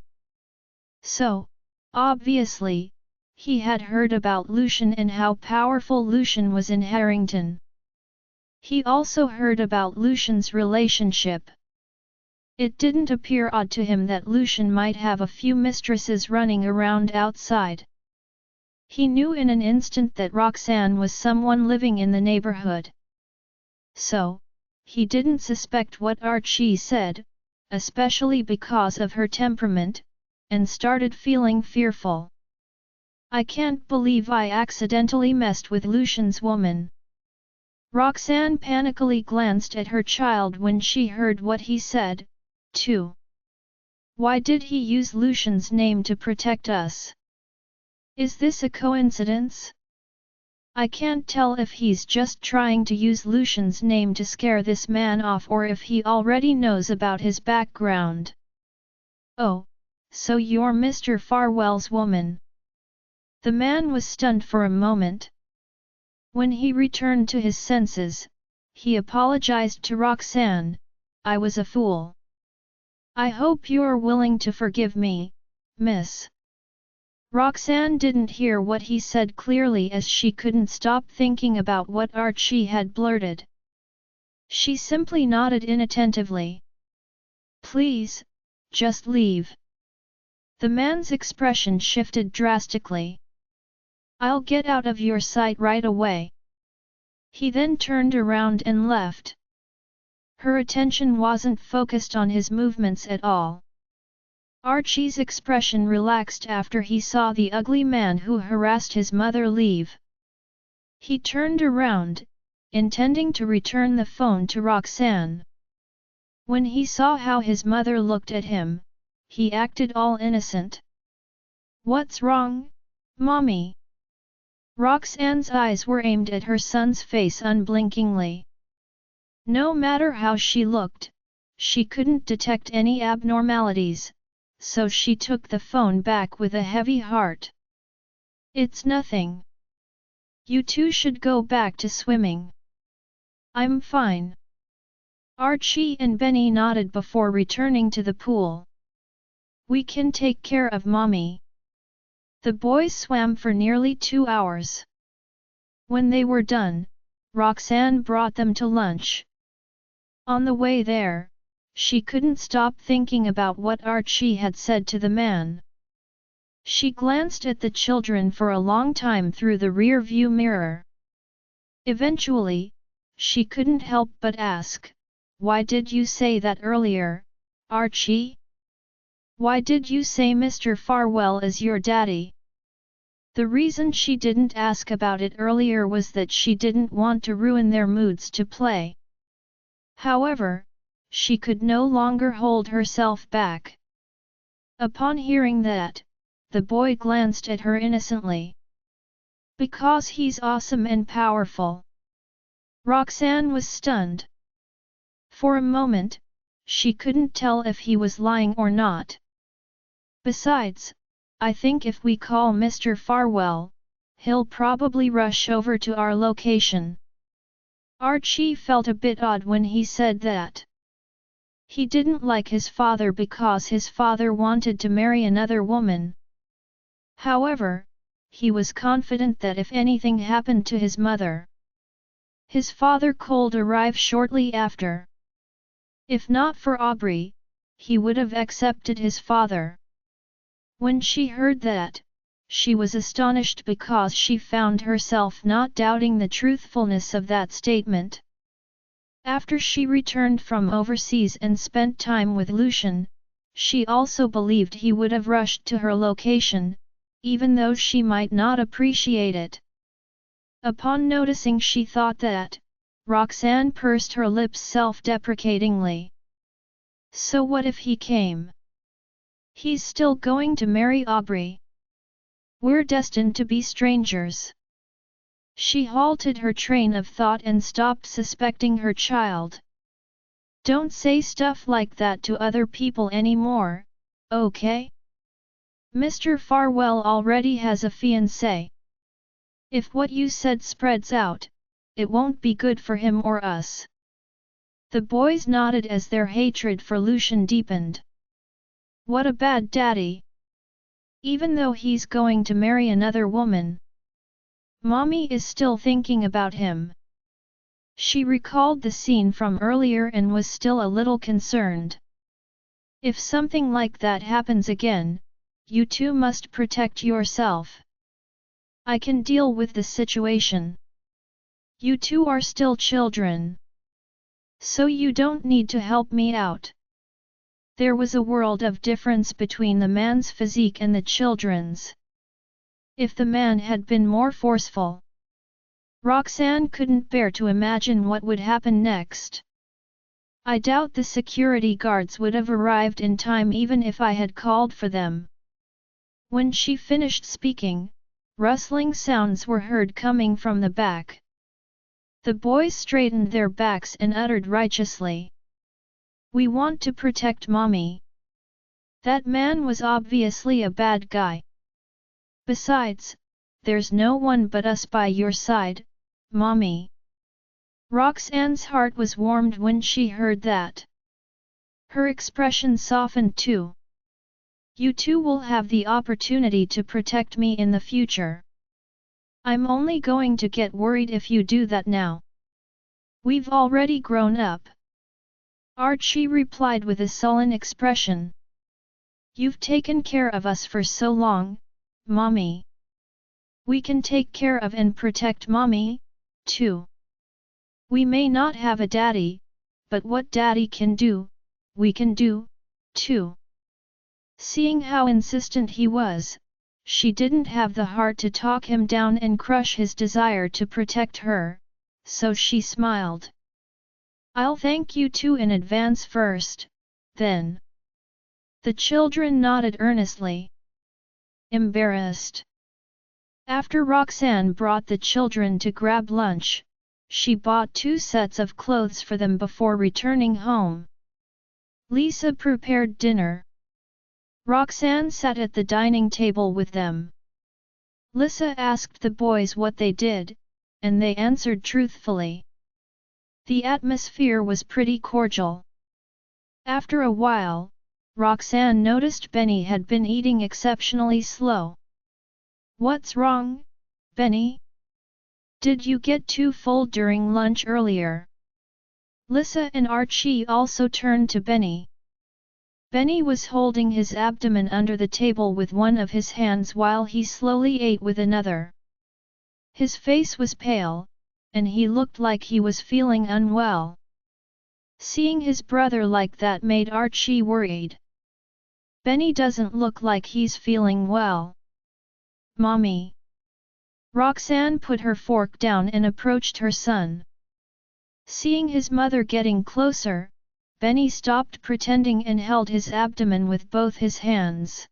So, obviously, he had heard about Lucian and how powerful Lucian was in Harrington. He also heard about Lucian's relationship. It didn't appear odd to him that Lucian might have a few mistresses running around outside. He knew in an instant that Roxanne was someone living in the neighborhood. So, he didn't suspect what Archie said, especially because of her temperament, and started feeling fearful. I can't believe I accidentally messed with Lucian's woman. Roxanne panically glanced at her child when she heard what he said, too. Why did he use Lucian's name to protect us? Is this a coincidence? I can't tell if he's just trying to use Lucian's name to scare this man off or if he already knows about his background. Oh, so you're Mr. Farwell's woman. The man was stunned for a moment. When he returned to his senses, he apologized to Roxanne. I was a fool. I hope you're willing to forgive me, miss. Roxanne didn't hear what he said clearly as she couldn't stop thinking about what Archie had blurted. She simply nodded inattentively. Please, just leave. The man's expression shifted drastically. I'll get out of your sight right away. He then turned around and left. Her attention wasn't focused on his movements at all. Archie's expression relaxed after he saw the ugly man who harassed his mother leave. He turned around, intending to return the phone to Roxanne. When he saw how his mother looked at him, he acted all innocent. "What's wrong, Mommy?" Roxanne's eyes were aimed at her son's face unblinkingly. No matter how she looked, she couldn't detect any abnormalities, so she took the phone back with a heavy heart. "It's nothing. You two should go back to swimming." "I'm fine." Archie and Benny nodded before returning to the pool. "We can take care of Mommy." The boys swam for nearly 2 hours. When they were done, Roxanne brought them to lunch. On the way there, she couldn't stop thinking about what Archie had said to the man. She glanced at the children for a long time through the rear-view mirror. Eventually, she couldn't help but ask, "Why did you say that earlier, Archie? Why did you say Mr. Farwell is your daddy?" The reason she didn't ask about it earlier was that she didn't want to ruin their moods to play. However, she could no longer hold herself back. Upon hearing that, the boy glanced at her innocently. "Because he's awesome and powerful." Roxanne was stunned. For a moment, she couldn't tell if he was lying or not. "Besides, I think if we call Mr. Farwell, he'll probably rush over to our location." Archie felt a bit odd when he said that. He didn't like his father because his father wanted to marry another woman. However, he was confident that if anything happened to his mother, his father could arrive shortly after. If not for Aubrey, he would have accepted his father. When she heard that, she was astonished because she found herself not doubting the truthfulness of that statement. After she returned from overseas and spent time with Lucian, she also believed he would have rushed to her location, even though she might not appreciate it. Upon noticing she thought that, Roxanne pursed her lips self-deprecatingly. So what if he came? He's still going to marry Aubrey. We're destined to be strangers. She halted her train of thought and stopped suspecting her child. "Don't say stuff like that to other people anymore, okay? Mr. Farwell already has a fiancé. If what you said spreads out, it won't be good for him or us." The boys nodded as their hatred for Lucian deepened. What a bad daddy! Even though he's going to marry another woman, Mommy is still thinking about him. She recalled the scene from earlier and was still a little concerned. If something like that happens again, you two must protect yourself. I can deal with the situation. You two are still children, so you don't need to help me out. There was a world of difference between the man's physique and the children's. If the man had been more forceful, Roxanne couldn't bear to imagine what would happen next. "I doubt the security guards would have arrived in time even if I had called for them." When she finished speaking, rustling sounds were heard coming from the back. The boys straightened their backs and uttered righteously, "We want to protect Mommy. That man was obviously a bad guy. Besides, there's no one but us by your side, Mommy." Roxanne's heart was warmed when she heard that. Her expression softened too. "You two will have the opportunity to protect me in the future. I'm only going to get worried if you do that now. We've already grown up." Archie replied with a sullen expression. "You've taken care of us for so long, Mommy. We can take care of and protect Mommy, too. We may not have a daddy, but what Daddy can do, we can do, too." Seeing how insistent he was, she didn't have the heart to talk him down and crush his desire to protect her, so she smiled. I'll thank you two in advance first, then. The children nodded earnestly. Embarrassed. After Roxanne brought the children to grab lunch, she bought 2 sets of clothes for them before returning home. Lisa prepared dinner. Roxanne sat at the dining table with them. Lisa asked the boys what they did, and they answered truthfully. The atmosphere was pretty cordial. After a while, Roxanne noticed Benny had been eating exceptionally slow. What's wrong, Benny? Did you get too full during lunch earlier? Lisa and Archie also turned to Benny. Benny was holding his abdomen under the table with one of his hands while he slowly ate with another. His face was pale, and he looked like he was feeling unwell. Seeing his brother like that made Archie worried. Benny doesn't look like he's feeling well. Mommy. Roxanne put her fork down and approached her son. Seeing his mother getting closer, Benny stopped pretending and held his abdomen with both his hands.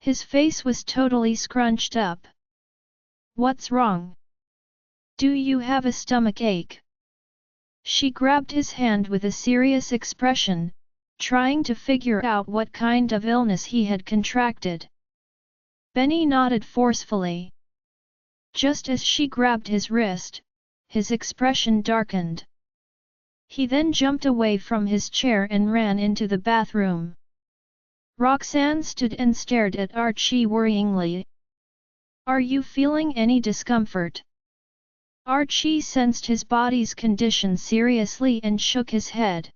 His face was totally scrunched up. What's wrong? Do you have a stomach ache? She grabbed his hand with a serious expression, trying to figure out what kind of illness he had contracted. Benny nodded forcefully. Just as she grabbed his wrist, his expression darkened. He then jumped away from his chair and ran into the bathroom. Roxanne stood and stared at Archie worryingly. Are you feeling any discomfort? Archie sensed his body's condition seriously and shook his head.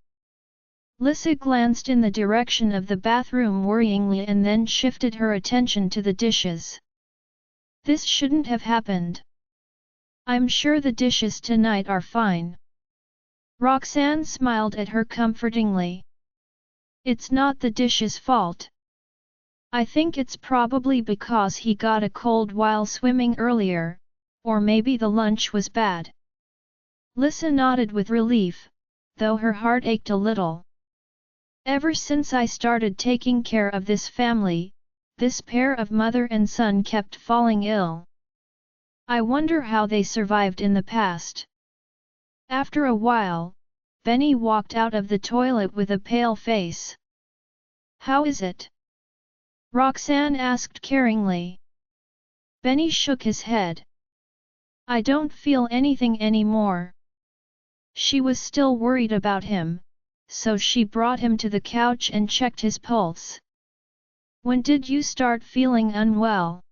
Lisa glanced in the direction of the bathroom worryingly and then shifted her attention to the dishes. This shouldn't have happened. I'm sure the dishes tonight are fine. Roxanne smiled at her comfortingly. It's not the dishes' fault. I think it's probably because he got a cold while swimming earlier, or maybe the lunch was bad. Lisa nodded with relief, though her heart ached a little. Ever since I started taking care of this family, this pair of mother and son kept falling ill. I wonder how they survived in the past. After a while, Benny walked out of the toilet with a pale face. How is it? Roxanne asked caringly. Benny shook his head. I don't feel anything anymore. She was still worried about him, so she brought him to the couch and checked his pulse. When did you start feeling unwell?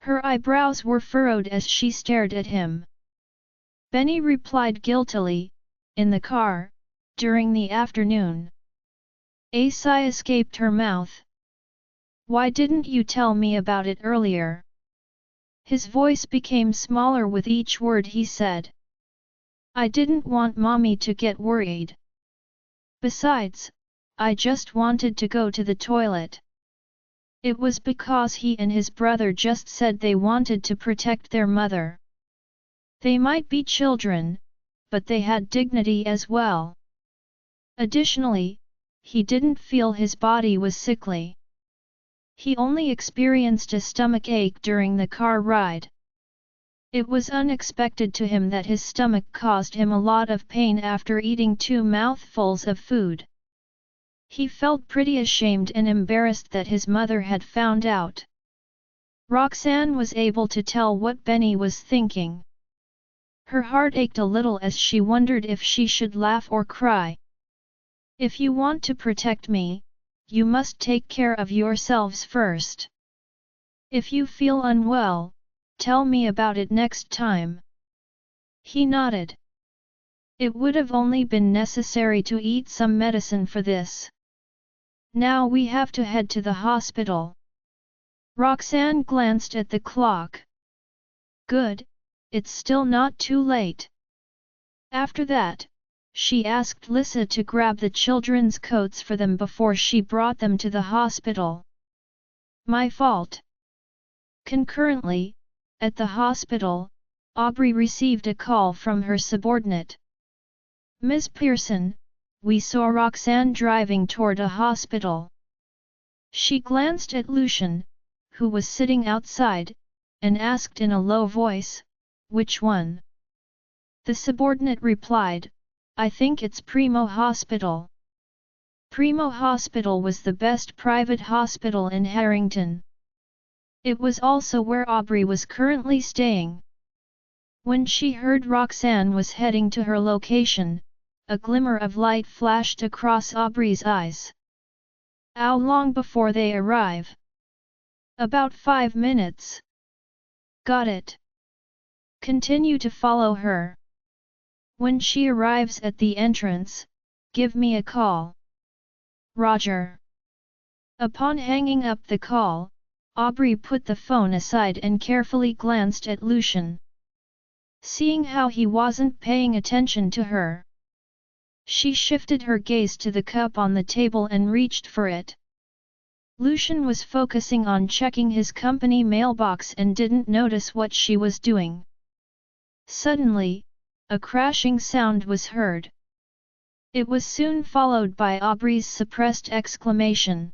Her eyebrows were furrowed as she stared at him. Benny replied guiltily, in the car, during the afternoon. A sigh escaped her mouth. Why didn't you tell me about it earlier? His voice became smaller with each word he said. I didn't want Mommy to get worried. Besides, I just wanted to go to the toilet. It was because he and his brother just said they wanted to protect their mother. They might be children, but they had dignity as well. Additionally, he didn't feel his body was sickly. He only experienced a stomach ache during the car ride. It was unexpected to him that his stomach caused him a lot of pain after eating 2 mouthfuls of food. He felt pretty ashamed and embarrassed that his mother had found out. Roxanne was able to tell what Benny was thinking. Her heart ached a little as she wondered if she should laugh or cry. If you want to protect me, you must take care of yourselves first. If you feel unwell, tell me about it next time. He nodded. It would have only been necessary to eat some medicine for this. Now we have to head to the hospital. Roxanne glanced at the clock. Good, it's still not too late. After that, she asked Lisa to grab the children's coats for them before she brought them to the hospital. My fault. Concurrently, at the hospital, Aubrey received a call from her subordinate. Ms. Pearson, we saw Roxanne driving toward a hospital. She glanced at Lucian, who was sitting outside, and asked in a low voice, which one? The subordinate replied, I think it's Primo Hospital. Primo Hospital was the best private hospital in Harrington. It was also where Aubrey was currently staying. When she heard Roxanne was heading to her location, a glimmer of light flashed across Aubrey's eyes. How long before they arrive? About 5 minutes. Got it. Continue to follow her. When she arrives at the entrance, give me a call. Roger. Upon hanging up the call, Aubrey put the phone aside and carefully glanced at Lucian. Seeing how he wasn't paying attention to her, she shifted her gaze to the cup on the table and reached for it. Lucian was focusing on checking his company mailbox and didn't notice what she was doing. Suddenly, a crashing sound was heard. It was soon followed by Aubrey's suppressed exclamation.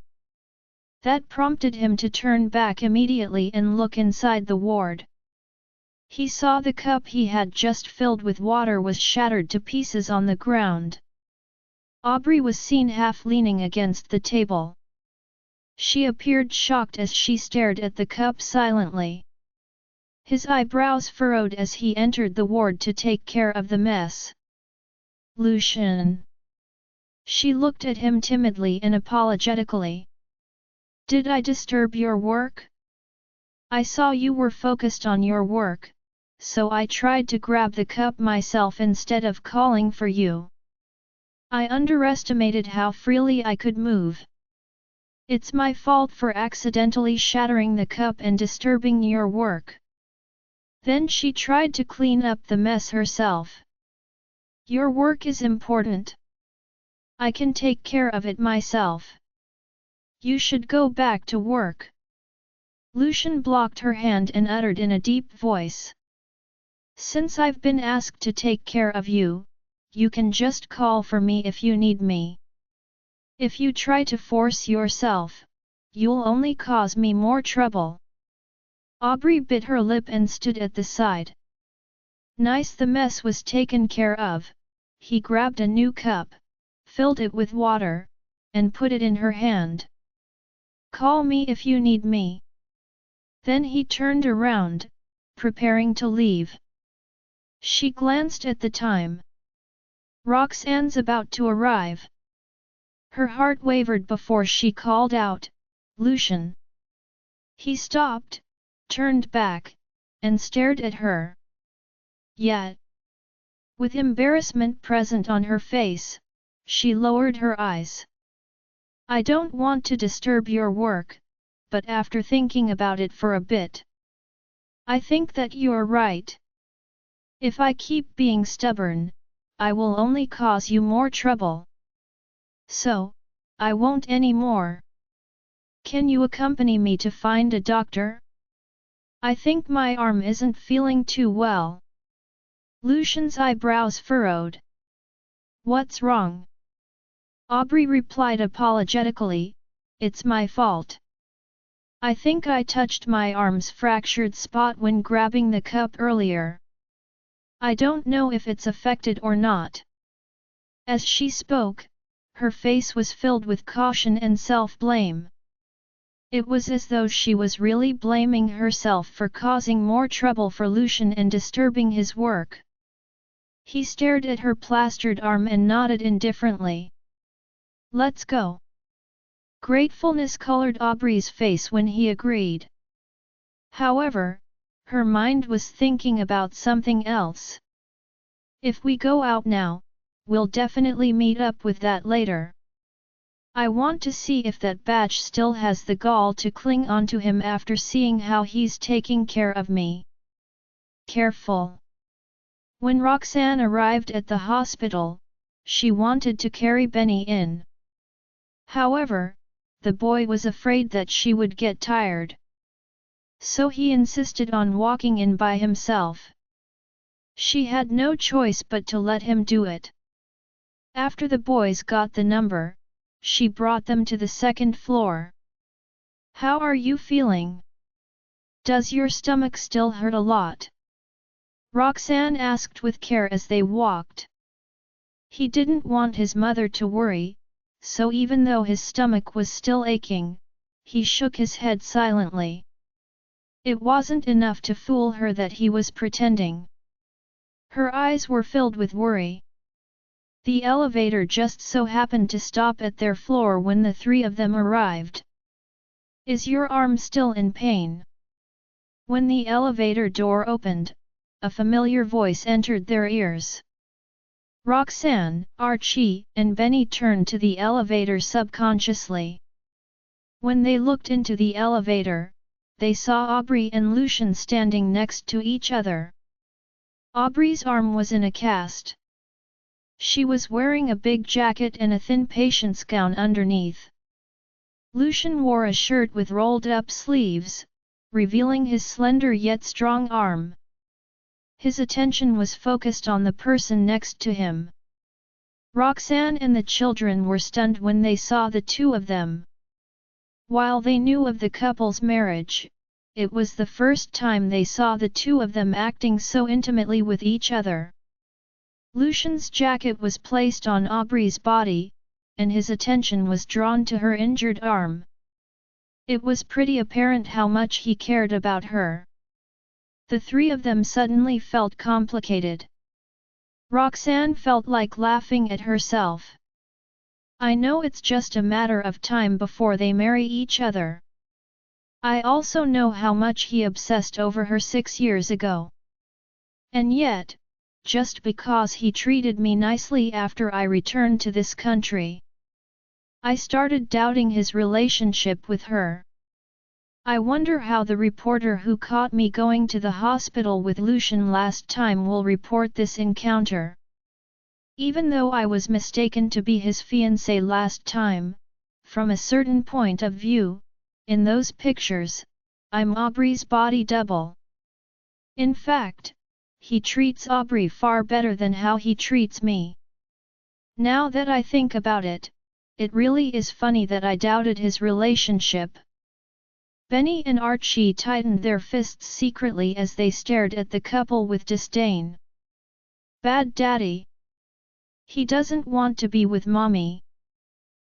That prompted him to turn back immediately and look inside the ward. He saw the cup he had just filled with water was shattered to pieces on the ground. Aubrey was seen half leaning against the table. She appeared shocked as she stared at the cup silently. His eyebrows furrowed as he entered the ward to take care of the mess. Lucian. She looked at him timidly and apologetically. Did I disturb your work? I saw you were focused on your work, so I tried to grab the cup myself instead of calling for you. I underestimated how freely I could move. It's my fault for accidentally shattering the cup and disturbing your work. Then she tried to clean up the mess herself. Your work is important. I can take care of it myself. You should go back to work. Lucian blocked her hand and uttered in a deep voice. Since I've been asked to take care of you, you can just call for me if you need me. If you try to force yourself, you'll only cause me more trouble. Aubrey bit her lip and stood at the side. Nice, the mess was taken care of. He grabbed a new cup, filled it with water, and put it in her hand. Call me if you need me. Then he turned around, preparing to leave. She glanced at the time. Roxanne's about to arrive. Her heart wavered before she called out, Lucian. He stopped, turned back, and stared at her. Yet, with embarrassment present on her face, she lowered her eyes. I don't want to disturb your work, but after thinking about it for a bit, I think that you're right. If I keep being stubborn, I will only cause you more trouble. So, I won't anymore. Can you accompany me to find a doctor? I think my arm isn't feeling too well. Lucian's eyebrows furrowed. What's wrong? Aubrey replied apologetically, it's my fault. I think I touched my arm's fractured spot when grabbing the cup earlier. I don't know if it's affected or not. As she spoke, her face was filled with caution and self-blame. It was as though she was really blaming herself for causing more trouble for Lucian and disturbing his work. He stared at her plastered arm and nodded indifferently. Let's go. Gratefulness colored Aubrey's face when he agreed. However, her mind was thinking about something else. If we go out now, we'll definitely meet up with that later. I want to see if that batch still has the gall to cling onto him after seeing how he's taking care of me. Careful. When Roxanne arrived at the hospital, she wanted to carry Benny in. However, the boy was afraid that she would get tired. So he insisted on walking in by himself. She had no choice but to let him do it. After the boys got the number, she brought them to the second floor. "How are you feeling? Does your stomach still hurt a lot?" Roxanne asked with care as they walked. He didn't want his mother to worry, so even though his stomach was still aching, he shook his head silently. It wasn't enough to fool her that he was pretending. Her eyes were filled with worry. The elevator just so happened to stop at their floor when the three of them arrived. "Is your arm still in pain?" When the elevator door opened, a familiar voice entered their ears. Roxanne, Archie, and Benny turned to the elevator subconsciously. When they looked into the elevator, they saw Aubrey and Lucian standing next to each other. Aubrey's arm was in a cast. She was wearing a big jacket and a thin patient's gown underneath. Lucian wore a shirt with rolled-up sleeves, revealing his slender yet strong arm. His attention was focused on the person next to him. Roxanne and the children were stunned when they saw the two of them. While they knew of the couple's marriage, it was the first time they saw the two of them acting so intimately with each other. Lucian's jacket was placed on Aubrey's body, and his attention was drawn to her injured arm. It was pretty apparent how much he cared about her. The three of them suddenly felt complicated. Roxanne felt like laughing at herself. "I know it's just a matter of time before they marry each other. I also know how much he obsessed over her 6 years ago. And yet, just because he treated me nicely after I returned to this country, I started doubting his relationship with her. I wonder how the reporter who caught me going to the hospital with Lucian last time will report this encounter. Even though I was mistaken to be his fiancé last time, from a certain point of view, in those pictures, I'm Aubrey's body double. In fact, he treats Aubrey far better than how he treats me. Now that I think about it, it really is funny that I doubted his relationship." Benny and Archie tightened their fists secretly as they stared at the couple with disdain. "Bad daddy. He doesn't want to be with mommy.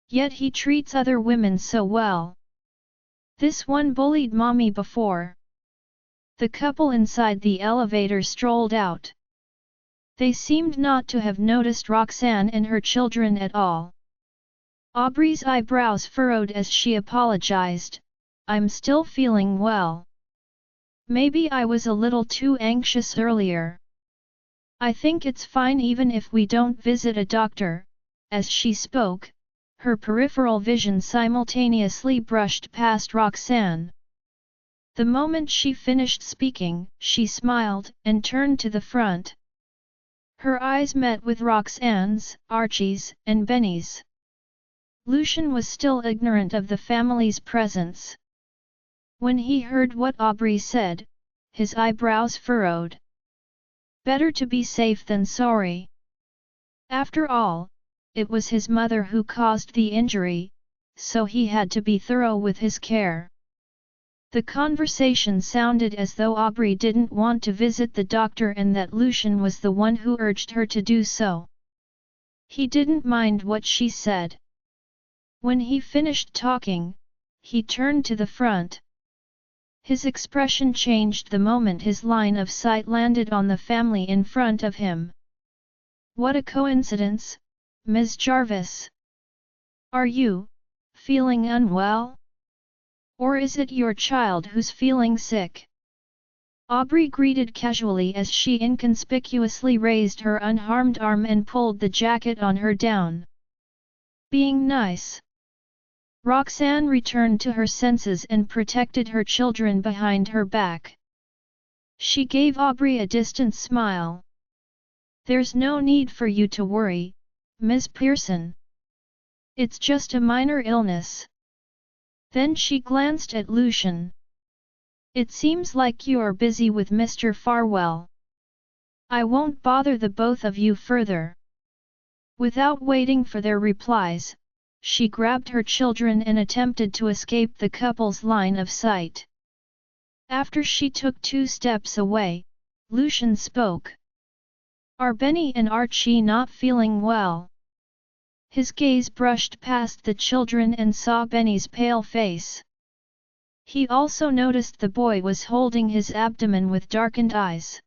Yet he treats other women so well. This one bullied mommy before." The couple inside the elevator strolled out. They seemed not to have noticed Roxanne and her children at all. Aubrey's eyebrows furrowed as she apologized, "I'm still feeling well. Maybe I was a little too anxious earlier. I think it's fine even if we don't visit a doctor." As she spoke, her peripheral vision simultaneously brushed past Roxanne. The moment she finished speaking, she smiled and turned to the front. Her eyes met with Roxanne's, Archie's, and Benny's. Lucian was still ignorant of the family's presence. When he heard what Aubrey said, his eyebrows furrowed. Better to be safe than sorry. After all, it was his mother who caused the injury, so he had to be thorough with his care. The conversation sounded as though Aubrey didn't want to visit the doctor and that Lucian was the one who urged her to do so. He didn't mind what she said. When he finished talking, he turned to the front. His expression changed the moment his line of sight landed on the family in front of him. "What a coincidence, Ms. Jarvis. Are you feeling unwell? Or is it your child who's feeling sick?" Aubrey greeted casually as she inconspicuously raised her unharmed arm and pulled the jacket on her down. "Being nice." Roxanne returned to her senses and protected her children behind her back. She gave Aubrey a distant smile. "There's no need for you to worry, Ms. Pearson. It's just a minor illness. Then she glanced at Lucian. It seems like you're busy with Mr. Farwell. I won't bother the both of you further. Without waiting for their replies, she grabbed her children and attempted to escape the couple's line of sight. After she took 2 steps away, Lucian spoke. Are Benny and Archie not feeling well? His gaze brushed past the children and saw Benny's pale face. He also noticed the boy was holding his abdomen with darkened eyes.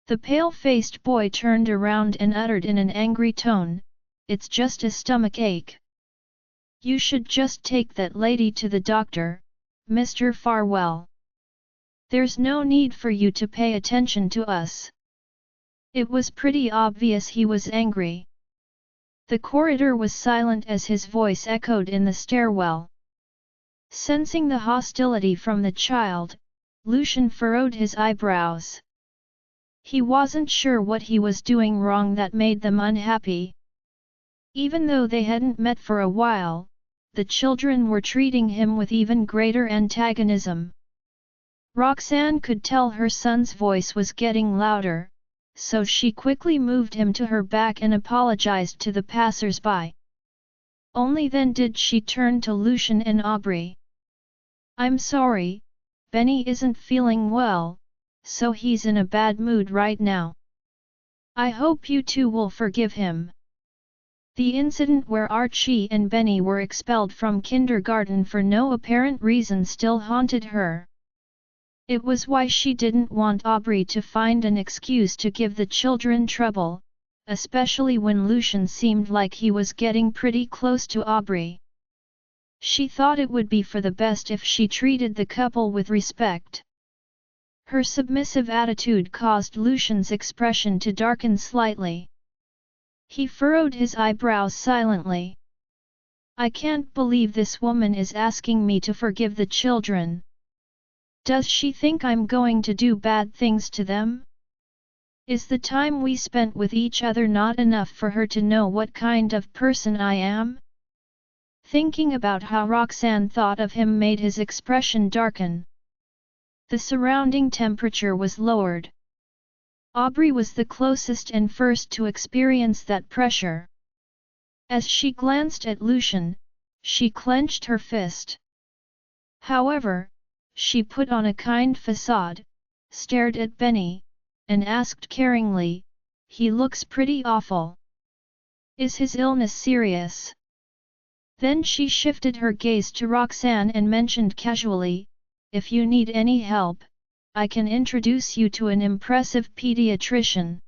The pale-faced boy turned around and uttered in an angry tone, "It's just a stomach ache. You should just take that lady to the doctor, Mr. Farwell. There's no need for you to pay attention to us." It was pretty obvious he was angry. The corridor was silent as his voice echoed in the stairwell. Sensing the hostility from the child, Lucian furrowed his eyebrows. He wasn't sure what he was doing wrong that made them unhappy. Even though they hadn't met for a while, the children were treating him with even greater antagonism. Roxanne could tell her son's voice was getting louder, so she quickly moved him to her back and apologized to the passers-by. Only then did she turn to Lucian and Aubrey. "I'm sorry, Benny isn't feeling well, so he's in a bad mood right now. I hope you two will forgive him." The incident where Archie and Benny were expelled from kindergarten for no apparent reason still haunted her. It was why she didn't want Aubrey to find an excuse to give the children trouble, especially when Lucian seemed like he was getting pretty close to Aubrey. She thought it would be for the best if she treated the couple with respect. Her submissive attitude caused Lucian's expression to darken slightly. He furrowed his eyebrows silently. "I can't believe this woman is asking me to forgive the children. Does she think I'm going to do bad things to them? Is the time we spent with each other not enough for her to know what kind of person I am?" Thinking about how Roxanne thought of him made his expression darken. The surrounding temperature was lowered. Aubrey was the closest and first to experience that pressure. As she glanced at Lucian, she clenched her fist. However, she put on a kind facade, stared at Benny, and asked caringly, "He looks pretty awful. Is his illness serious?" Then she shifted her gaze to Roxanne and mentioned casually, "If you need any help, I can introduce you to an impressive pediatrician.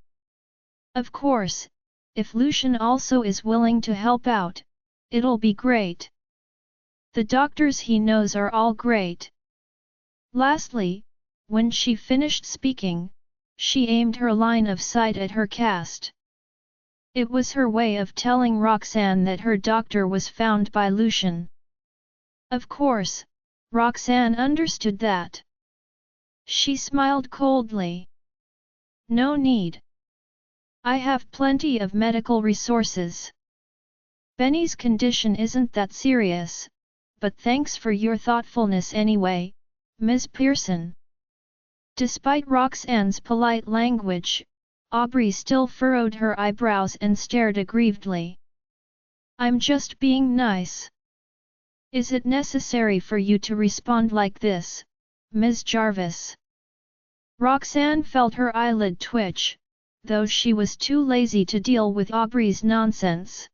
Of course, if Lucian also is willing to help out, it'll be great. The doctors he knows are all great." Lastly, when she finished speaking, she aimed her line of sight at her cast. It was her way of telling Roxanne that her doctor was found by Lucian. Of course, Roxanne understood that. She smiled coldly. "No need. I have plenty of medical resources. Benny's condition isn't that serious, but thanks for your thoughtfulness anyway, Ms. Pearson." Despite Roxanne's polite language, Aubrey still furrowed her eyebrows and stared aggrievedly. "I'm just being nice. Is it necessary for you to respond like this, Ms. Jarvis?" Roxanne felt her eyelid twitch, though she was too lazy to deal with Aubrey's nonsense.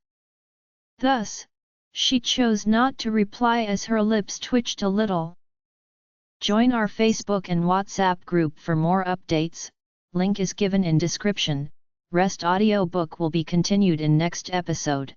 Thus, she chose not to reply as her lips twitched a little. Join our Facebook and WhatsApp group for more updates, link is given in description. Rest audiobook will be continued in next episode.